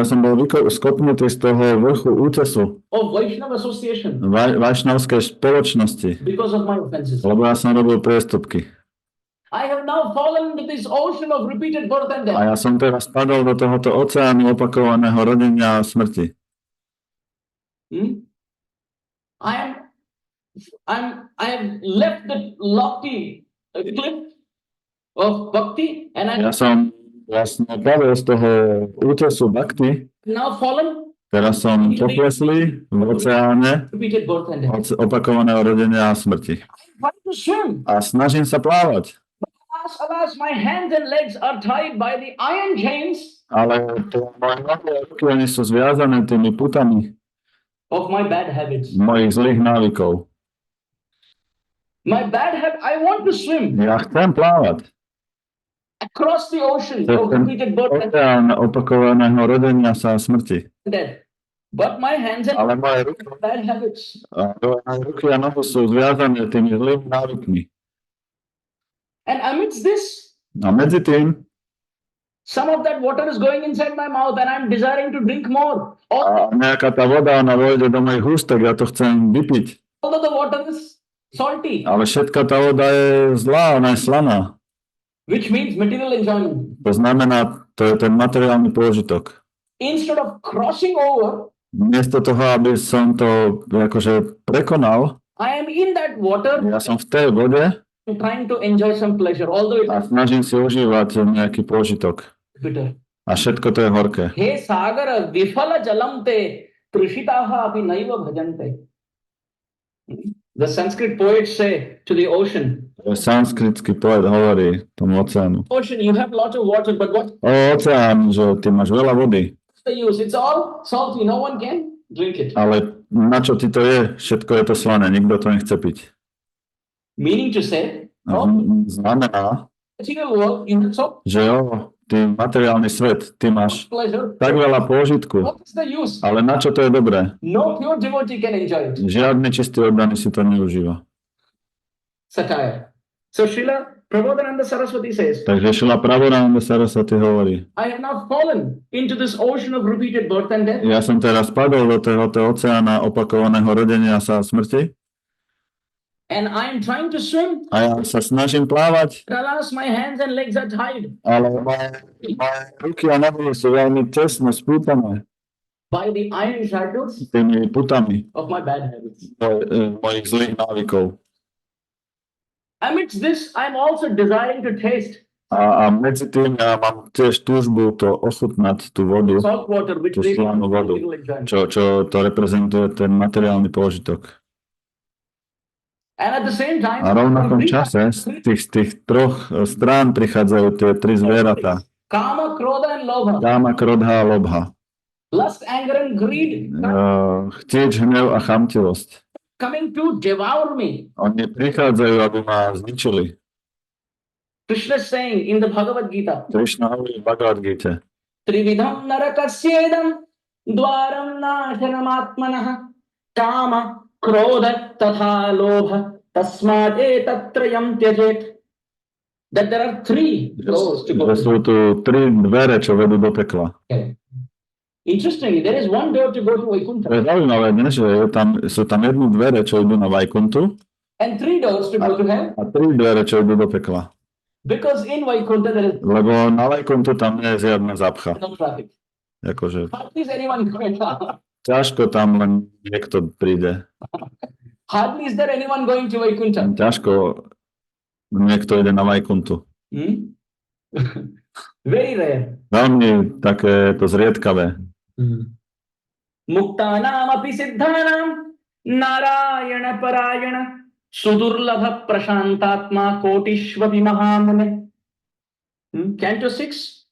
som bol skopnutý z toho vrchu útesu of Vaishnava Association Vajšnovskej spoločnosti, because of my offenses. lebo ja som robil priestupky. I have now fallen into this ocean of repeated birth and death. A ja som teraz spadol do tohoto oceánu opakovaného rodenia a smrti. I have left the lofty cliff of bhakti and I Ja som vlastne padol z toho útesu bhakti, now fallen teraz som pokleslý v oceáne repeated birth and death. opakovaného rodenia a smrti. I'm trying to swim. A snažím sa plávať, Alas, my hands and legs are tied by the iron chains ale moje nohy a ruky oni sú zviazané tými putami of my bad habits. mojich zlých návykov. My bad habit, I want to swim Ja chcem plávať across the ocean cez of ten repeated birth and oceán opakovaného rodenia sa a smrti. death. But my hands and Ale moje ruky bad habits. a nohy sú zviazané tými zlými návykmi. And amidst this, A medzi tým some of that water is going inside my mouth and I'm desiring to drink more. a nejaká tá voda, ona vojde do mojich ústok, ja to chcem vypiť. Although the water is salty, Ale všetka tá voda je zlá, ona je slaná. which means material enjoyment. To znamená, to je ten materiálny pôžitok. Instead of crossing over, Miesto toho, aby som to akože prekonal, I am in that water ja som v tej vode trying to enjoy some pleasure, although a it's snažím si užívať nejaký pôžitok. bitter. A všetko to je horké. He sagara vifala jalam te trishitaha api naiva bhajante. The Sanskrit poets say to the ocean, Sanskritský poet hovorí tomu oceánu. ocean, you have lots of water, but what's Oceán, že ty máš veľa vody, the use? It's all salty, no one can drink it. ale na čo ti to je? Všetko je to slané, nikto to nechce piť. Meaning to say, A znamená, material world, you have so že ty materiálny svet, ty máš pleasure. tak veľa pôžitku, What is the use? ale na čo to je dobré? No pure devotee can enjoy it. Žiadny čistý oddaný si to neužíva. Satire. So Srila Prabodhananda Saraswati says, Takže Šrila Prabodhananda Saraswati hovorí, I have now fallen into this ocean of repeated birth and death. ja som teraz padol do tohoto oceána opakovaného rodenia sa a smrti and I'm trying to swim. a ja sa snažím plávať, Alas, my hands and legs are tied ale moje ruky a nohy sú veľmi tesno spútané by the iron shackles tými putami of my bad habits. mojich zlých návykov. Amidst this, I'm also desiring to taste A medzi tým ja mám tiež túžbu to ochutnať, tú vodu, salt water, which tú brings slanú vodu, little enjoyment. čo to reprezentuje ten materiálny pôžitok. And at the same time, A rovnakom čase z tých troch strán prichádzajú tie tri zvieratá. Kama, Krodha, and Lobha. Káma, krodha a lobha. Lust, anger, and greed Chcieť, hnev a chamtivosť. coming to devour me. Oni prichádzajú, aby ma zničili. Krishna is saying in the Bhagavad Gita, Krishna hovorí v Bhagavad Gita. Trividham narakasyedam dvaram nashanamaatmanah kama krodha tatha lobha tasmad etatrayam tyajet. That there are three doors to go. Že sú tu tri dvere, čo vedú do pekla. Okay. Interestingly, there is one door to go to To je Vaikuntha zaujímavé, ne? Že sú tam jednu dvere, čo idú na Vajkuntu and three doors to go to hell. a tri dvere, čo idú do pekla. Because in Vaikuntha there is Lebo na Vajkuntu tam nie je žiadna zapcha. no traffic. Akože Hardly is anyone going. ťažko tam len niekto príde. Hardly is there anyone going to Vaikuntha. Ťažko niekto ide na Vajkuntu. Hmm? Very rare. Veľmi také to zriedkavé. Muktanam api siddhanam narayana parayana sudurlabha prashantatma kotishvapi mahamune. Canto 6,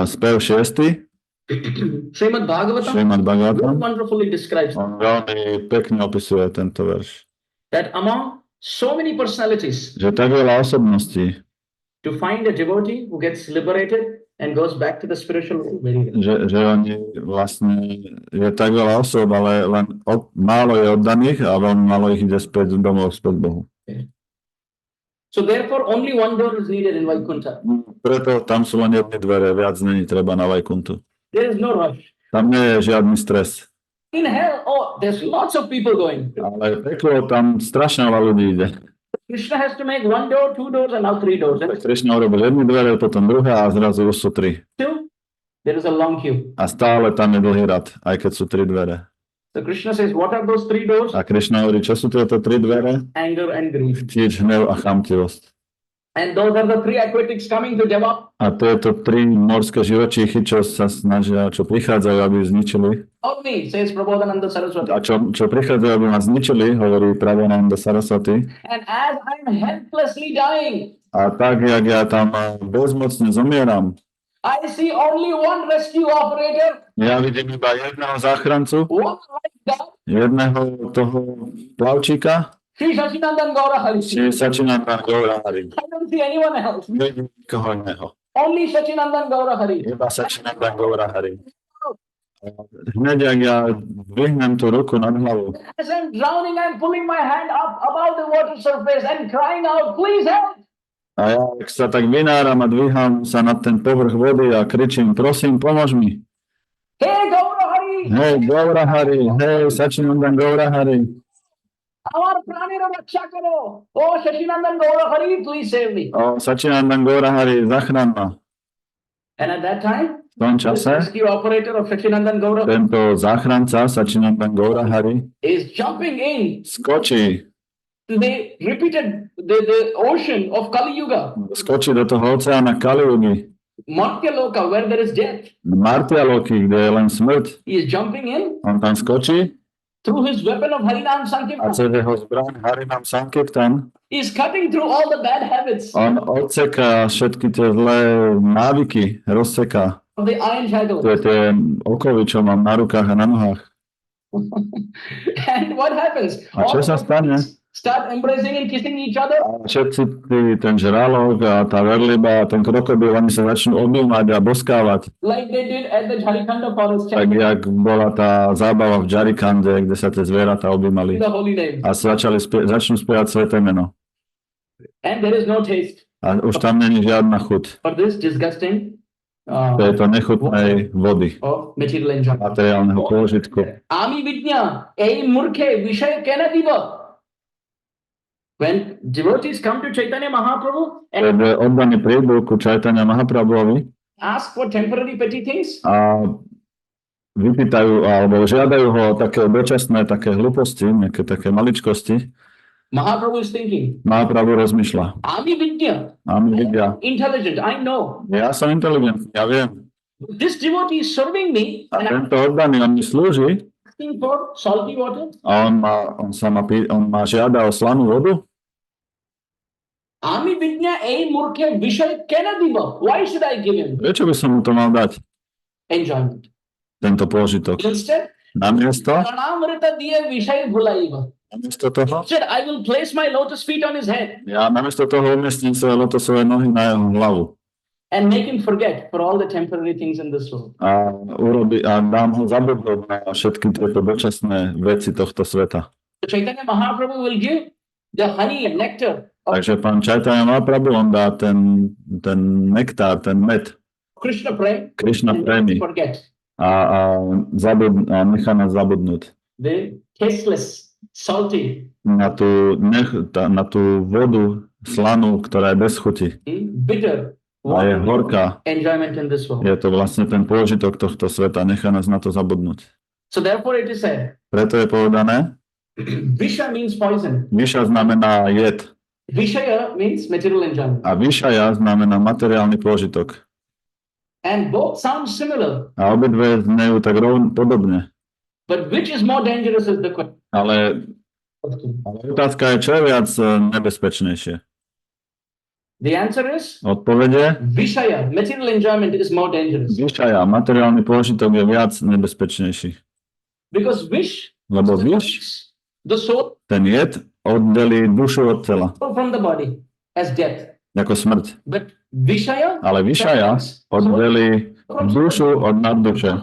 Spev 6. Srimad Bhagavatam Srimad Bhagavatam. wonderfully describes On veľmi pekne opisuje tento verš. that among so many personalities, Že tak veľa osobností, to find a devotee who gets liberated and goes back to the spiritual world, very rare. že oni vlastne, je tak veľa osob, ale len málo je oddaných a veľmi málo ich ide späť domov, späť Bohu. So therefore, only one door is needed in Vaikuntha. Preto tam sú len jedny dvere, viac není treba na Vajkuntu. There is no rush. Tam nie je žiadny stres. In hell, oh, there's lots of people going. Ale peklo, tam strašne veľa ľudí ide. Krishna has to make one door, two doors, and now three doors. And Krishna urobil jednu dvere, potom druhé a zrazu už sú tri. still, there is a long queue. A stále tam je dlhý rad, aj keď sú tri dvere. So Krishna says, what are those three doors? A Krishna hovorí, čo sú tieto tri dvere? Anger and greed. Tiež hnev a chamtivosť. And those are the three aquatics coming to devour A tieto tri morské živočíchy, čo sa snažia, čo prichádzajú, aby ju zničili. me, says Prabodhananda Saraswati. A čo prichádzajú, aby ma zničili, hovorí Prabodhananda Saraswati. And as I'm helplessly dying, A tak, jak ja tam bezmocne zomieram, I see only one rescue operator, ja vidím iba jedného záchrancu, one like that, jedného toho plavčíka, Sri Sachinandan Gaurahari. či Sachinandan Gourangu. I don't see anyone else. Nevidím nikoho iného. Only Sachinandan Gaurahari. Iba Sachinandan Gourangu. Hneď, jak ja dvihnem tú ruku nad hlavu, As I'm drowning, I'm pulling my hand up above the water surface and crying out, please help! a ja sa tak vynáram a dvíham sa nad ten povrch vody a kričím, prosím, pomôž mi. Hey Gaurahari! Hej, Gaurahari, hej, Sachinandan Gaurahari. Amar pranira raksha karo! Oh Sachinandan Gaurahari, please save me! O, Sachinandan Gaurahari, zachraň ma. And at that time, V tom this čase rescue operator of Sachinandan Gaurahari tento záchranca Sachinandan Gaurahari is jumping in. skočí They repeated the ocean of Kali Yuga, skočí do toho oceána Kaliugy, Martya Loka, where there is death. Martialoky, kde je len smrť. He is jumping in On tam skočí through his weapon of Harinam a Sankirtan. cez jeho zbraň Harinam Sankirtan He is cutting through all the bad habits on odseká všetky tie zlé návyky, rozseká. of the iron shadow. To je tie okovy, čo mám na rukách a na nohách. And what happens? A čo sa stane? Start embracing and kissing each other. A všetci ten žralok a tá verliba a ten krokodil, oni sa začnú objímať a boskávať. Like they did at the Jharikanda forest Tak chanting jak bola tá zábava v Jarikande, kde sa tie zvieratá objímali. the holy name. A začnú spievať sveté meno. And there is no taste A už tam není žiadna chuť for this disgusting tejto nechutnej vody, of material enjoyment. materiálneho pôžitku. Ami vidnya, ei murkhe, vishay kena diva. When devotees come to Chaitanya Mahaprabhu and Keď oddaní prídu ku Chaitanya Mahaprabhuovi ask for temporary petty things, a vypýtajú alebo žiadajú ho o také dočasné, také hlúposti, nejaké také maličkosti, Mahaprabhu is thinking, Mahaprabhu rozmýšľa. Ami Vidya, A my vidia, intelligent, I know. ja som inteligentný, ja viem. This devotee is serving me A and I'm tento oddaný, on mi slúži asking for salty water. a on ma žiada o slanú vodu. Ami Vidya a murkhe vishay kena diva. Why should I give him Prečo by som mu to mal dať, enjoyment? tento pôžitok? Instead, Namiesto Pranamrita diye vishay bhulaiva. toho, Instead, I will place my lotus feet on his head namiesto toho umiestním svoje lotosové nohy na jeho hlavu and make him forget for all the temporary things in this world. a dám ho zabudnúť na všetky tieto dočasné veci tohto sveta. So Chaitanya Mahaprabhu will give the honey and nectar of Takže pán Chaitanya Mahaprabhu, on dá ten nektár, ten med, Krishna prem Krishna and premi forget a nechá nás zabudnúť the tasteless, salty, na tú vodu slanú, ktorá je bez chuti bitter a je horká. enjoyment in this world. Je to vlastne ten pôžitok tohto sveta, nechá nás na to zabudnúť. So therefore it is said, Preto je povedané, Visha means poison. Vyša znamená jed Vishaya means material enjoyment. a vyšaja znamená materiálny pôžitok. And both sound similar, A obidve znejú tak podobne. but which is more dangerous is the question. Ale otázka je, čo je viac nebezpečnejšie. The answer is Odpovede, Vishaya, material enjoyment is more dangerous. vyšaja, materiálny pôžitok je viac nebezpečnejší. Because wish Lebo vyš, the soul ten jed oddelí dušu od tela, from the body as death. ako smrť. But Vishaya Ale vyšaja oddelí dušu od nadduše.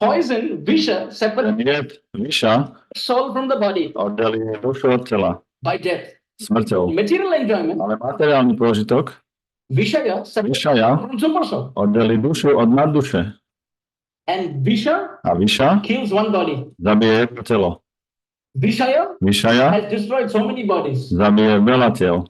poison, Visha Ten separates jed, vyša, soul from the body oddelí dušu od tela by death. smrťou. Material enjoyment, Ale materiálny pôžitok, Vishaya separates vyšaja, from super soul. oddelí dušu od nadduše. And Visha A vyša kills one body. zabije jedno telo. Vishaya Vyšaja has destroyed so many bodies. zabije veľa tiel.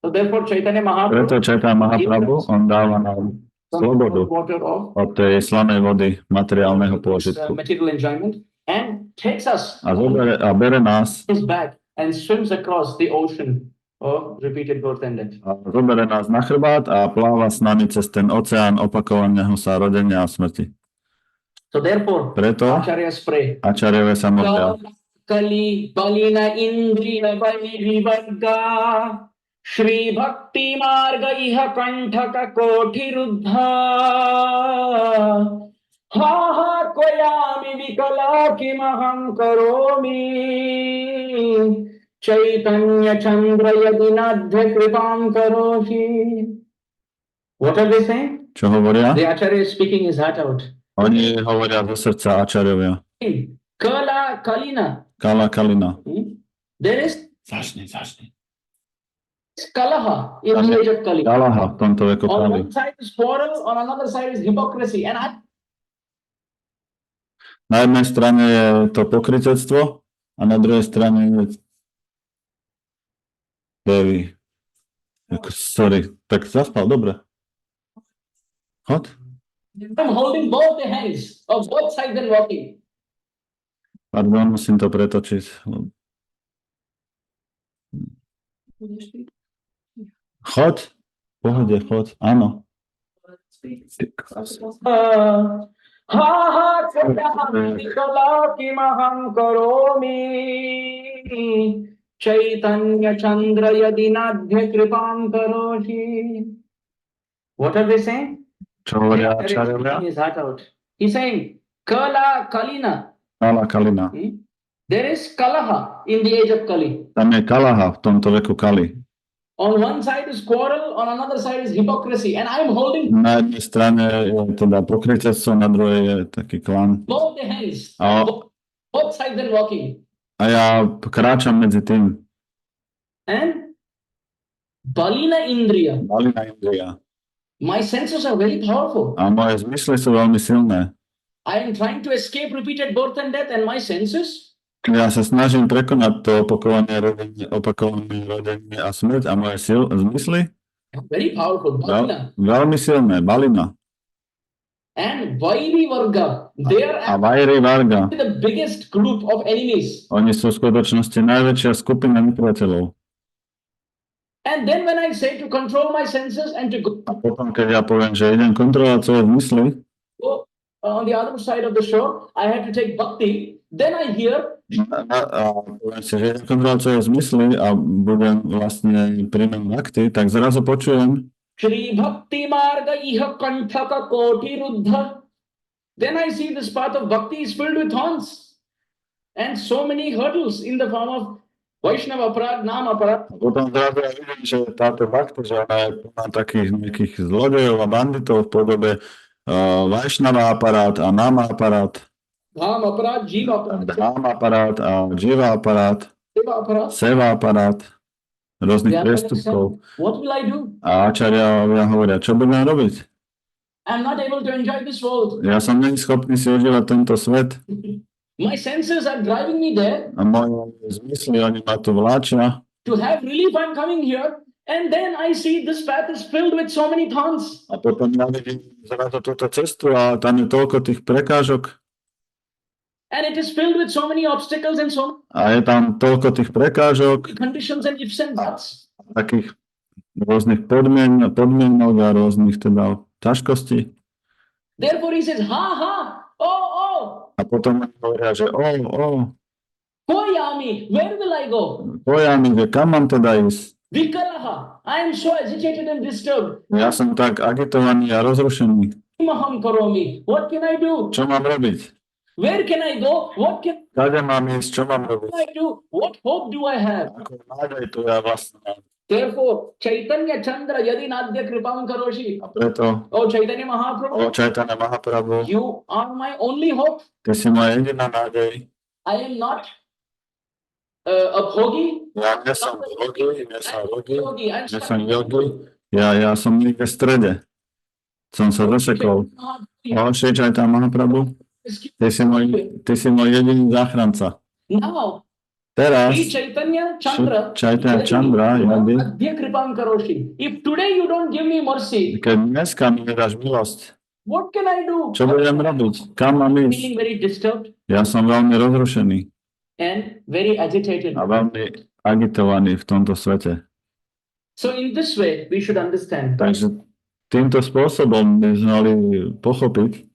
So therefore Chaitanya Mahaprabhu Preto Chaitanya Mahaprabhu, on dáva nám slobodu water of od tej slanej vody materiálneho this, pôžitku. material enjoyment and takes us A bere nás his back and swims across the ocean of repeated birth and death. a zobere nás na chrbát a pláva s nami cez ten oceán opakovaného sa rodenia a smrti. So therefore, Preto Acharyas pray. Ačarjeve sa modlia. Kali balina indriya varga Shri Bhakti Marga iha kantaka koti ruddha Ha ha koyami vikala kimaham karomi Chaitanya Chandra yadinadhya kripam karoshi. What are they saying? Čo hovoria? The Acharya is speaking his heart out. Oni hovoria zo srdca Ačarjovia. Kala Kalina. Kala Kalina. There is Začni. Kalaha in the age of Kali. Kalaha v tomto veku On Kali. one side is quarrel, on another side is hypocrisy. And Na jednej strane je to pokrytectvo a na druhej strane je Devi. Sorry, tak zaspal, dobre. Chod? I'm holding both the hands of both sides and walking. Pardon, musím to pretočiť. Chod? V pohode, chod. Áno. Ha ha kala kimaham karomi Chaitanya Chandra yadinadhya kripam karoshi. What are they saying? Čo hovoria Acharya is Ačarjovia? speaking his heart out. He's saying Kala Kalina. Kala Kalina. There is Kalaha in the age of Kali. Tam je Kalaha v tomto veku Kali. On one side is quarrel, on another side is hypocrisy. And I'm holding Na jednej strane je teda pokrytectvo, na druhej je taký klan. both the hands, A, both sides and walking. a ja kráčam medzi tým. And Balina Indriya. Balina Indria. My senses are very powerful. A moje zmysly sú veľmi silné. I am trying to escape repeated birth and death, and my senses Ja sa snažím prekonať to opakované rodenie a smrť a moje zmysly. Very powerful. Balina. Veľmi silné. Balina. And Vairi Varga. They are A Vairi Varga. the biggest group of enemies. Oni sú v skutočnosti najväčšia skupina nepriateľov. And then when I say to control my senses and to A potom, keď ja poviem, že idem kontrolovať svoje zmysly, go on the other side of the shore, I have to take bhakti. Then I hear a poviem si, že idem kontrolovať svoje zmysly a budem vlastne príjmem bhakti, tak zrazu počujem Shri Bhakti Marga Iha Kanthaka Koti Ruddha. Then I see this path of bhakti is filled with thorns and so many hurdles in the form of Vaishnava aparat, Nam aparat. a potom zrazu ja vidím, že táto bhakti, že ona je plná takých nejakých zlodejov a banditov v podobe Vaishnava aparát a Nama aparát, Dham aparat, Jiva aparat, Dham aparát a Jiva aparát, Seva aparat. Seva aparát, rôznych priestupkov. What will I do? A ačariovia hovoria, čo budem robiť? I'm not able to enjoy this world. Ja som není schopný si užívať tento svet My senses are driving me there. a moje zmysly, oni ma tu vláčia. To have relief, I'm coming here. And then I see this path is filled with so many thorns. A potom ja vidím zrazu túto cestu a tam je toľko tých prekážok And it is filled with so many obstacles and so a je tam toľko tých prekážok, many conditions and ifs and buts. takých rôznych podmienok a rôznych teda ťažkostí. Therefore he says, ha ha, oh, A potom oni hovoria, že koyami, where will I go? pojami, že kam mám teda ísť? Vikalaha, I am so agitated and disturbed. Ja som tak agitovaný a rozrušený. Maham karomi, what can I do? Čo mám robiť? Where can I go? What can Kade mám ísť? Čo mám robiť? I do? What hope do I have? Ako nádej tu ja vlastne mám. Therefore, Chaitanya Chandra Yadi Nadya Kripam Karoshi. A preto, Oh, Chaitanya Mahaprabhu, Chaitanya Mahaprabhu, you are my only hope. ty si moja jediná nádej. I am not a bhogi. Ja nie som yogi, nie som yogi, Yogi. I'm nie som yogi. Ja som niekde v strede. Som sa zasekol. O, Šri Chaitanya Mahaprabhu, ty si môj jediný záchranca. Now, Teraz, Sri Chaitanya Chandra, Chaitanya Chandra, Yadi, Adya Kripam Karoshi. If today you don't give me mercy, keď dneska mi nedáš milosť, what can I do? čo budem robiť? Kam mám ísť? Feeling very disturbed Ja som veľmi rozrušený and very agitated. a veľmi agitovaný v tomto svete. So in this way, we should understand Takže týmto spôsobom by sme mali pochopiť,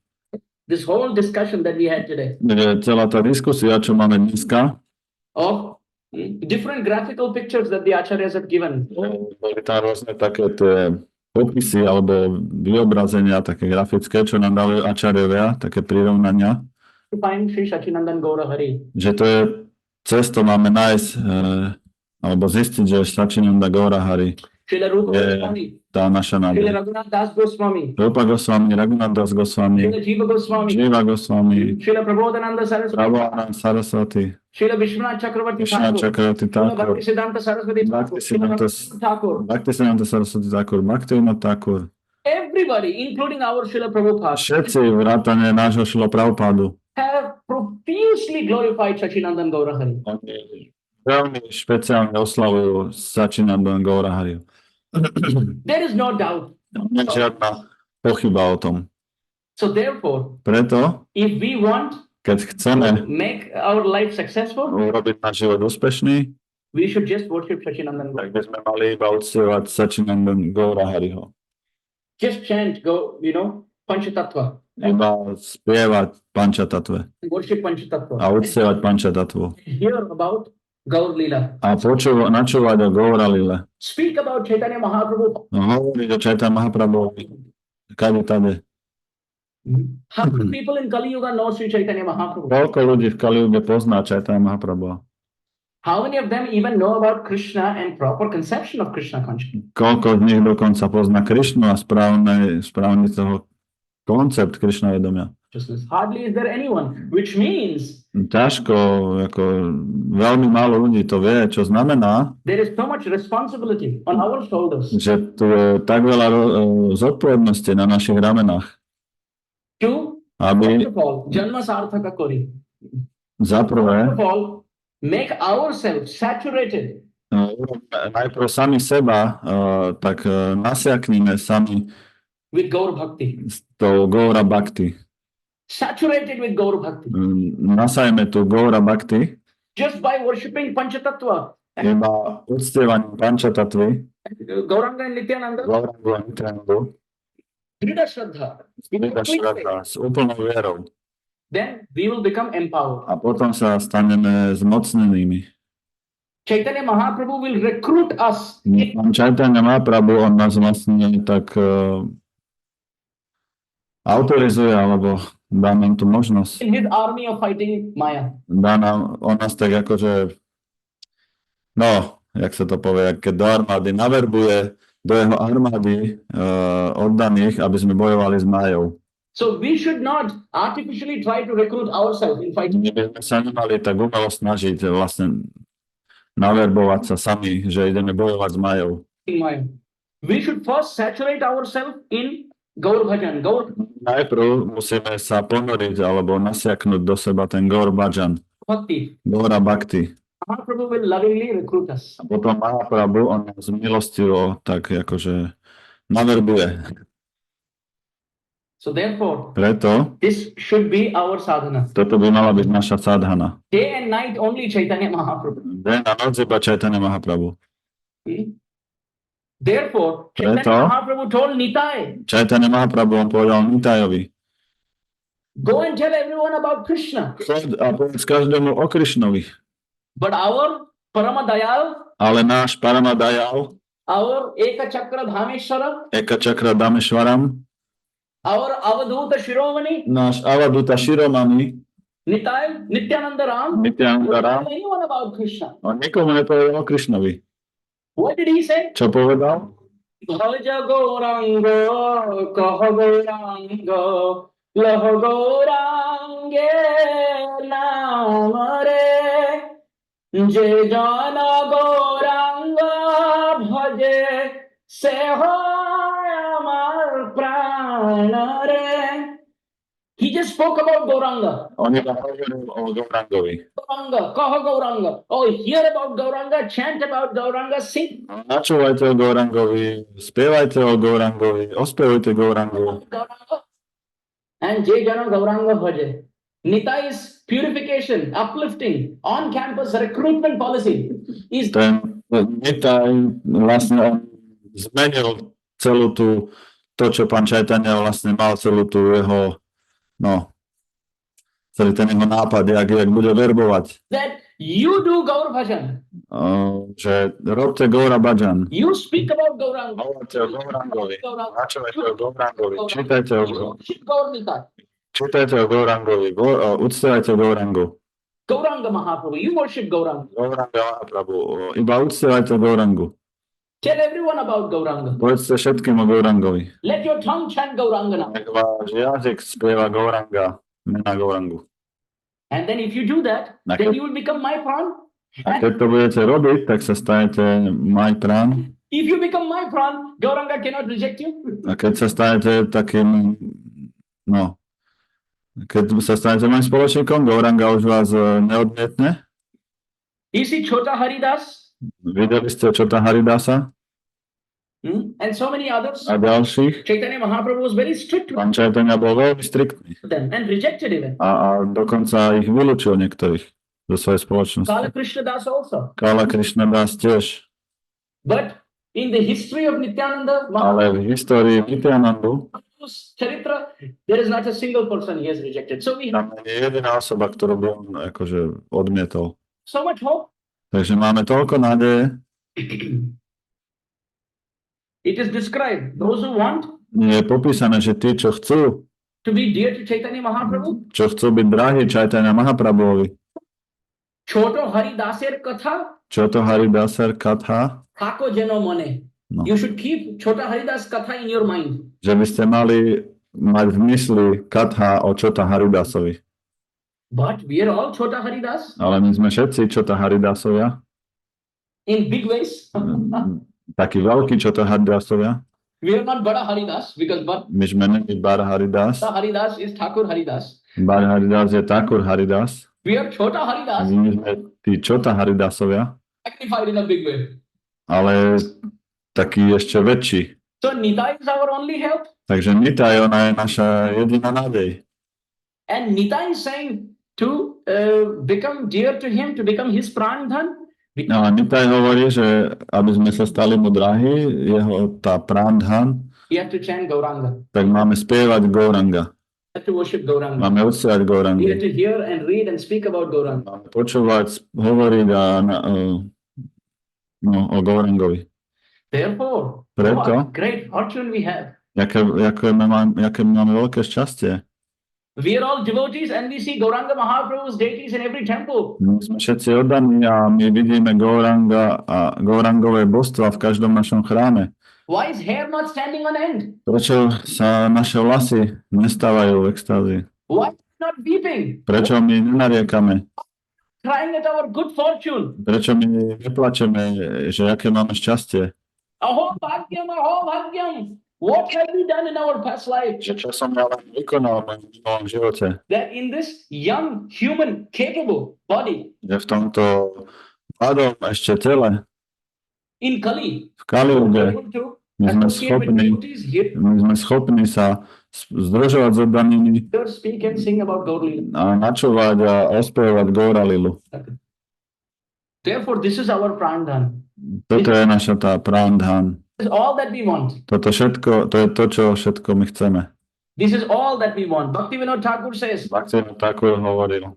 this whole discussion that we had today že celá tá diskusia, čo máme dneska, of different graphical pictures that the acharyas have given. boli tam rôzne také tie popisy alebo vyobrazenia, také grafické, čo nám dali ačariovia, také prirovnania, To find Sri Sachinandan Gaura Hari. že to je cesto máme nájsť alebo zistiť, že Sačinanda Gaura Hari Srila Rupa je Goswami, tá naša Srila nádej. Raghunath Das Goswami, Rupa Goswami, Raghunath Das Goswami, Srila Jiva Goswami, Jiva Goswami, Srila Prabodhananda Saraswati, Prabhupada Saraswati, Srila Vishwanath Chakravarti Vishnu Thakur, Chakravarti Srila Thakur, Bhaktisiddhanta Saraswati Thakur, Bhaktisiddhanta Srila Thakur. Bhaktisiddhanta Saraswati Thakur, Bhaktivinoda Thakur. Everybody, including our Srila Prabhupada, Všetci vrátane nášho Šrila Prabhupádu. have profusely glorified Sachinandan Gaura Hari. Oni veľmi špeciálne oslavujú Sačinandan Gaura Hariu. There is no doubt. Nie je žiadna pochyba o tom. So therefore, Preto, if we want keď to chceme make our life successful, urobiť náš život úspešný, we should just worship Sachinandan tak Gaura. by sme mali iba uctievať Sačinandan Gaura Hariho. Just chant, Panchatattva. Iba spievať Pančatatve Worship Panchatattva. a uctievať Pančatatvu. Hear about Gaur Lila. A načúvať o Gaura Lile. Speak about Chaitanya Mahaprabhu. No, hovoriť o Chaitanya Mahaprabhovi. Kade tade. How many people in Kali Yuga know Sri Chaitanya Mahaprabhu? Koľko ľudí v Kaliuge pozná Chaitanya Mahaprabhova? How many of them even know about Krishna and proper conception of Krishna consciousness? Koľko z nich dokonca pozná Krišnu a správny toho koncept Krišna vedomia? Hardly is there anyone, which means Ťažko, ako veľmi málo ľudí to vie, čo znamená, there is so much responsibility on our shoulders že tu je tak veľa zodpovednosti na našich ramenách, to, aby first of all, Janma Sarthaka Kori. za prvé First of all, make ourselves saturated Najprv sami seba tak nasiaknime sami with Gaur Bhakti. s tou Gaura Bhakti. Saturated with Gaur Bhakti. Nasajme tu Gaura Bhakti Just by worshipping Panchatattva. iba uctievaním Pančatatvy, Gauranga and Nityananda. Gourangu a Nityanandu, Dhrida Shraddha. Dhrida Shraddha, s úplnou vierou. Then we will become empowered. A potom sa staneme zmocnenými. Chaitanya Mahaprabhu will recruit us Pán Chaitanya Mahaprabhu, on nás vlastne tak autorizuje, alebo dá nám tú možnosť. in his army of fighting Maya. On nás tak akože, no, jak sa to povie, keď do armády naverbuje do jeho armády oddaných, aby sme bojovali s Májou. So we should not artificially try to recruit ourselves in fighting. My by sme sa nemali tak umelo snažiť vlastne naverbovať sa sami, že ideme bojovať s Májou. Maya. We should first saturate ourselves in Gaur Bhajan. Gaur Najprv musíme sa ponoriť alebo nasiaknúť do seba ten Gaur Bhajan, Bhakti. Gaura Bhakti. Mahaprabhu will lovingly recruit us. A potom Mahaprabhu, on nás milostivo tak akože naverbuje. So therefore, Preto this should be our sadhana. toto by mala byť naša sadhana. Day and night only Chaitanya Mahaprabhu. Deň a noc iba Chaitanya Mahaprabhu. Hmm? Therefore, Chaitanya Preto- Mahaprabhu told Nitai, Chaitanya Mahaprabhu, on povedal Nitajovi, go and tell everyone about Krishna. chod a povedz každému o Krišnovi. But our Paramadayal, Ale náš Paramadayal, our Eka Chakra Dhameshwara, Eka Chakra Dameshwaram, our Avadhuta Shiromani, náš Avaduta Shiromani, Nitai, Nityananda Ram, Nityananda don't Ram, tell anyone about Krishna. on nikomu nepovedal o Krišnovi. What did he say? Čo povedal? Bhaja Gourango, Kaha Gourango, Laho Gourange Namare, Je Jana Gouranga Bhaje, Se hoy amar pranare. He just spoke about Gauranga. On iba hovoril o Gourangovi. Gauranga, Kaha Gauranga. Oh, hear about Gauranga, chant about Gauranga, sing. Načúvajte o Gourangovi, spievajte o Gourangovi, ospevujte Gourangu. Gauranga. And Jai Jana Gauranga Bhaje. Nitai's purification, uplifting, on-campus recruitment policy is Ten Nitaj vlastne on zmenil celú tú, to, čo pán Chaitanya vlastne mal, celú tú jeho, no, celý ten jeho nápad, jak bude verbovať. that you do Gaur Bhajan. Že robte Gaura Bhajan. You speak about Gauranga. Hovorte o Gourangovi. Gauranga. Načúvajte o Gourangovi. Čítajte o Worship Gaur Nitai. Čítajte o Gourangovi, uctievajte Gourangu. Gauranga Mahaprabhu, you worship Gauranga. Gauranga Mahaprabhu, iba uctievajte Gourangu. Tell everyone about Gauranga. Povedzte všetkým o Gourangovi. Let your tongue chant Gauranga now. Nech váš jazyk spieva Gauranga, mena Gourangu. And then if you do that, then you will become my pran. A keď to budete robiť, tak sa stanete my prán. If you become my pran, Gauranga cannot reject you. A keď sa stanete takým, no, keď sa stanete môjim spoločníkom, Gauranga už vás neodmietne. You see Chota Haridas Videli ste Čota Haridasa and so many others. a ďalších. Chaitanya Mahaprabhu was very strict with Pán Chaitanya bol veľmi striktný them and rejected even. a dokonca ich vylúčil niektorých zo svojej spoločnosti. Kala Krishna Das also. Kala Krishna Das tiež. But in the history of Nityananda Ale v histórii Nityanandu Mahaprabhu's charitra, there is not a single person he has rejected. So we have tam nie je jediná osoba, ktorú by on akože odmietol. so much hope. Takže máme toľko nádeje. It is described, those who want Je popísané, že tí, čo chcú to be dear to Chaitanya Mahaprabhu, čo chcú byť drahí Chaitanya Mahaprabhuovi. Choto Haridaser Katha, Čo to Haridasar Katha? Kako Jano Mone. No. You should keep Chota Haridas Katha in your mind. Že by ste mali mať v mysli Katha o Čota Haridasovi. But we are all Chota Haridas Ale my sme všetci Čota Haridasovia. in big ways. Takí veľkí Čota Haridasovia. We are not Bada Haridas because My sme není Bar Haridas. Bada Haridas is Thakur Haridas. Bar Haridas je Thakur Haridas. We are Chota Haridas. My sme tí tí Chota Haridasovia, magnified in a big way. ale taký ešte väčší. So Nitai is our only help. Takže Nitai, ona je naša jediná nádej. And Nitai is saying to become dear to him, to become his prandhan. No a Nitai hovorí, že aby sme sa stali mu drahí, jeho tá Prandhan, We have to chant Gauranga. tak máme spievať Gouranga. We have to worship Gauranga. Máme uctievať We Gourangu. have to hear and read and speak about Gauranga. Máme počúvať, hovoriť o Gourangovi. Therefore, Preto, what great fortune we have. jaké máme veľké šťastie. We are all devotees and we see Gauranga Mahaprabhu's deities in every temple. My sme všetci oddaní a my vidíme Gouranga a Gourangové božstva v každom našom chráme. Why is hair not standing on end? Prečo sa naše vlasy nestávajú v extázi? Why not weeping? Prečo my nenariekame? Crying at our good fortune. Prečo my neplačeme, že aké máme šťastie? Aho bhagyam, aho bhagyam. What have we done in our past life? Čo som ja len vykonal v minulom živote? That in this young, human, capable body, Je v tomto mladom ešte tele, in Kali, v Kaliuge, able to my sme associate with schopní, devotees, hear, sa združovať s oddanými speak and sing about Gaur Leela. a načúvať a ospievať Gouralilu. Therefore, this is our prandhan. Toto je naša tá Prandhan. This is all that we want. Toto všetko, to je to, čo všetko my chceme. This is all that we want. Bhaktivinoda Thakur says, Bhaktivinoda Thakur hovoril.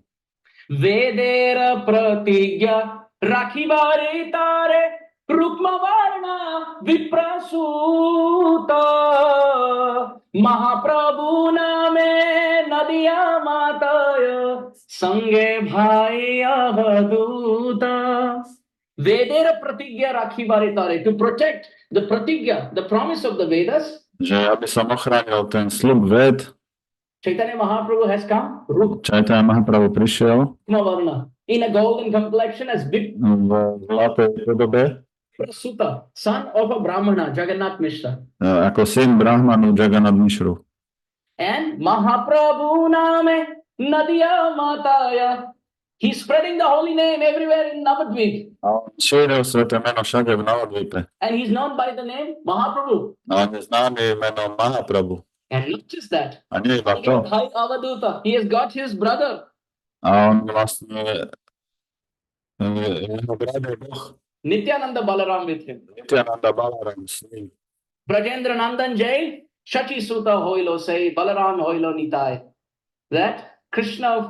Vedera pratigya rakhibare tare rukma varna viprasuta Mahaprabhu name nadiya mataya sange bhai avaduta. Vedera pratigya rakhibare tare, to protect the pratigya, the promise of the Vedas. Že aby som ochránil ten slub ved, Chaitanya Mahaprabhu has come, Rukma Chaitanya Mahaprabhu prišiel Varna, in a golden complexion as big v zlatej podobe Prasuta, son of a Brahmana, Jagannath Mishra. ako syn Brahmanu Jagannath Mishru. And Mahaprabhu Name Nadiya Mataya. He's spreading the holy name everywhere in Navadvip. A on šíril sveté meno všade v Navadvipe. And he's known by the name Mahaprabhu. A on je známy menom Mahaprabhu. And not just that. A nie iba to. Bhai Avaduta. He has got his brother, A on vlastne jeho brat je Boh. Nityananda Balaram with him. Nityananda Balaram s ním. Brajendra Nandan Jai, Shachi Suta Hoilo say, Balaram Hoilo Nitai. That Krishna of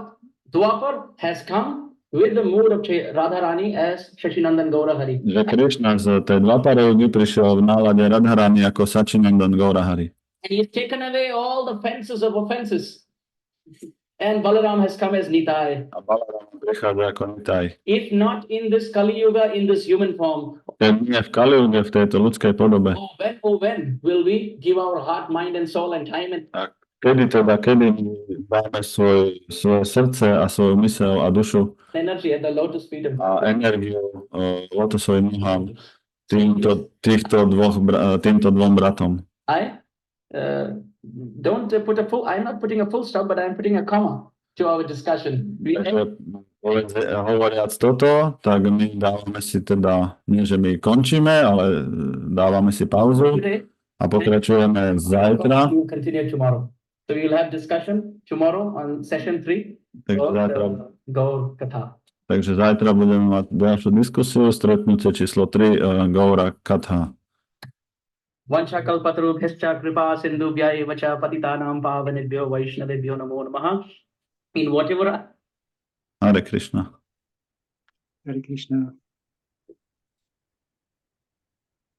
Dwapar has come with the mood of Radharani as Shashinandan Gaurahari. Že Krishna z tej Dvaparejugy prišiel v nálade Radharani ako Sachinandan Gaurahari. And he has taken away all the fences of offenses. And Balaram has come as Nitai. A Balaram prichádza ako Nitai. If not in this Kali Yuga, in this human form, Keď nie v Kaliuge, v tejto ľudskej podobe. oh when will we give our heart, mind and soul and time and A kedy dáme svoje srdce a svoju myseľ a dušu energy at the lotus feet of a energiu lotosovým nohám týmto dvom bratom. I don't put a full, I'm not putting a full stop, but I'm putting a comma to our discussion. We Takže hovoriac toto, tak my dávame si teda, nie že my končíme, ale dávame si pauzu today, a pokračujeme zajtra. we will continue tomorrow. So we will have discussion tomorrow on session 3 Takže of zajtra, Gaur Katha. takže zajtra budeme mať ďalšiu diskusiu, stretnutie číslo 3, Gaura Katha. Vancha kalpatarubhyascha kripa sindhubhya eva cha patitanam pavanebhyo vaishnavebhyo namo namaha. In whatever Hare Krishna. Hare Krishna.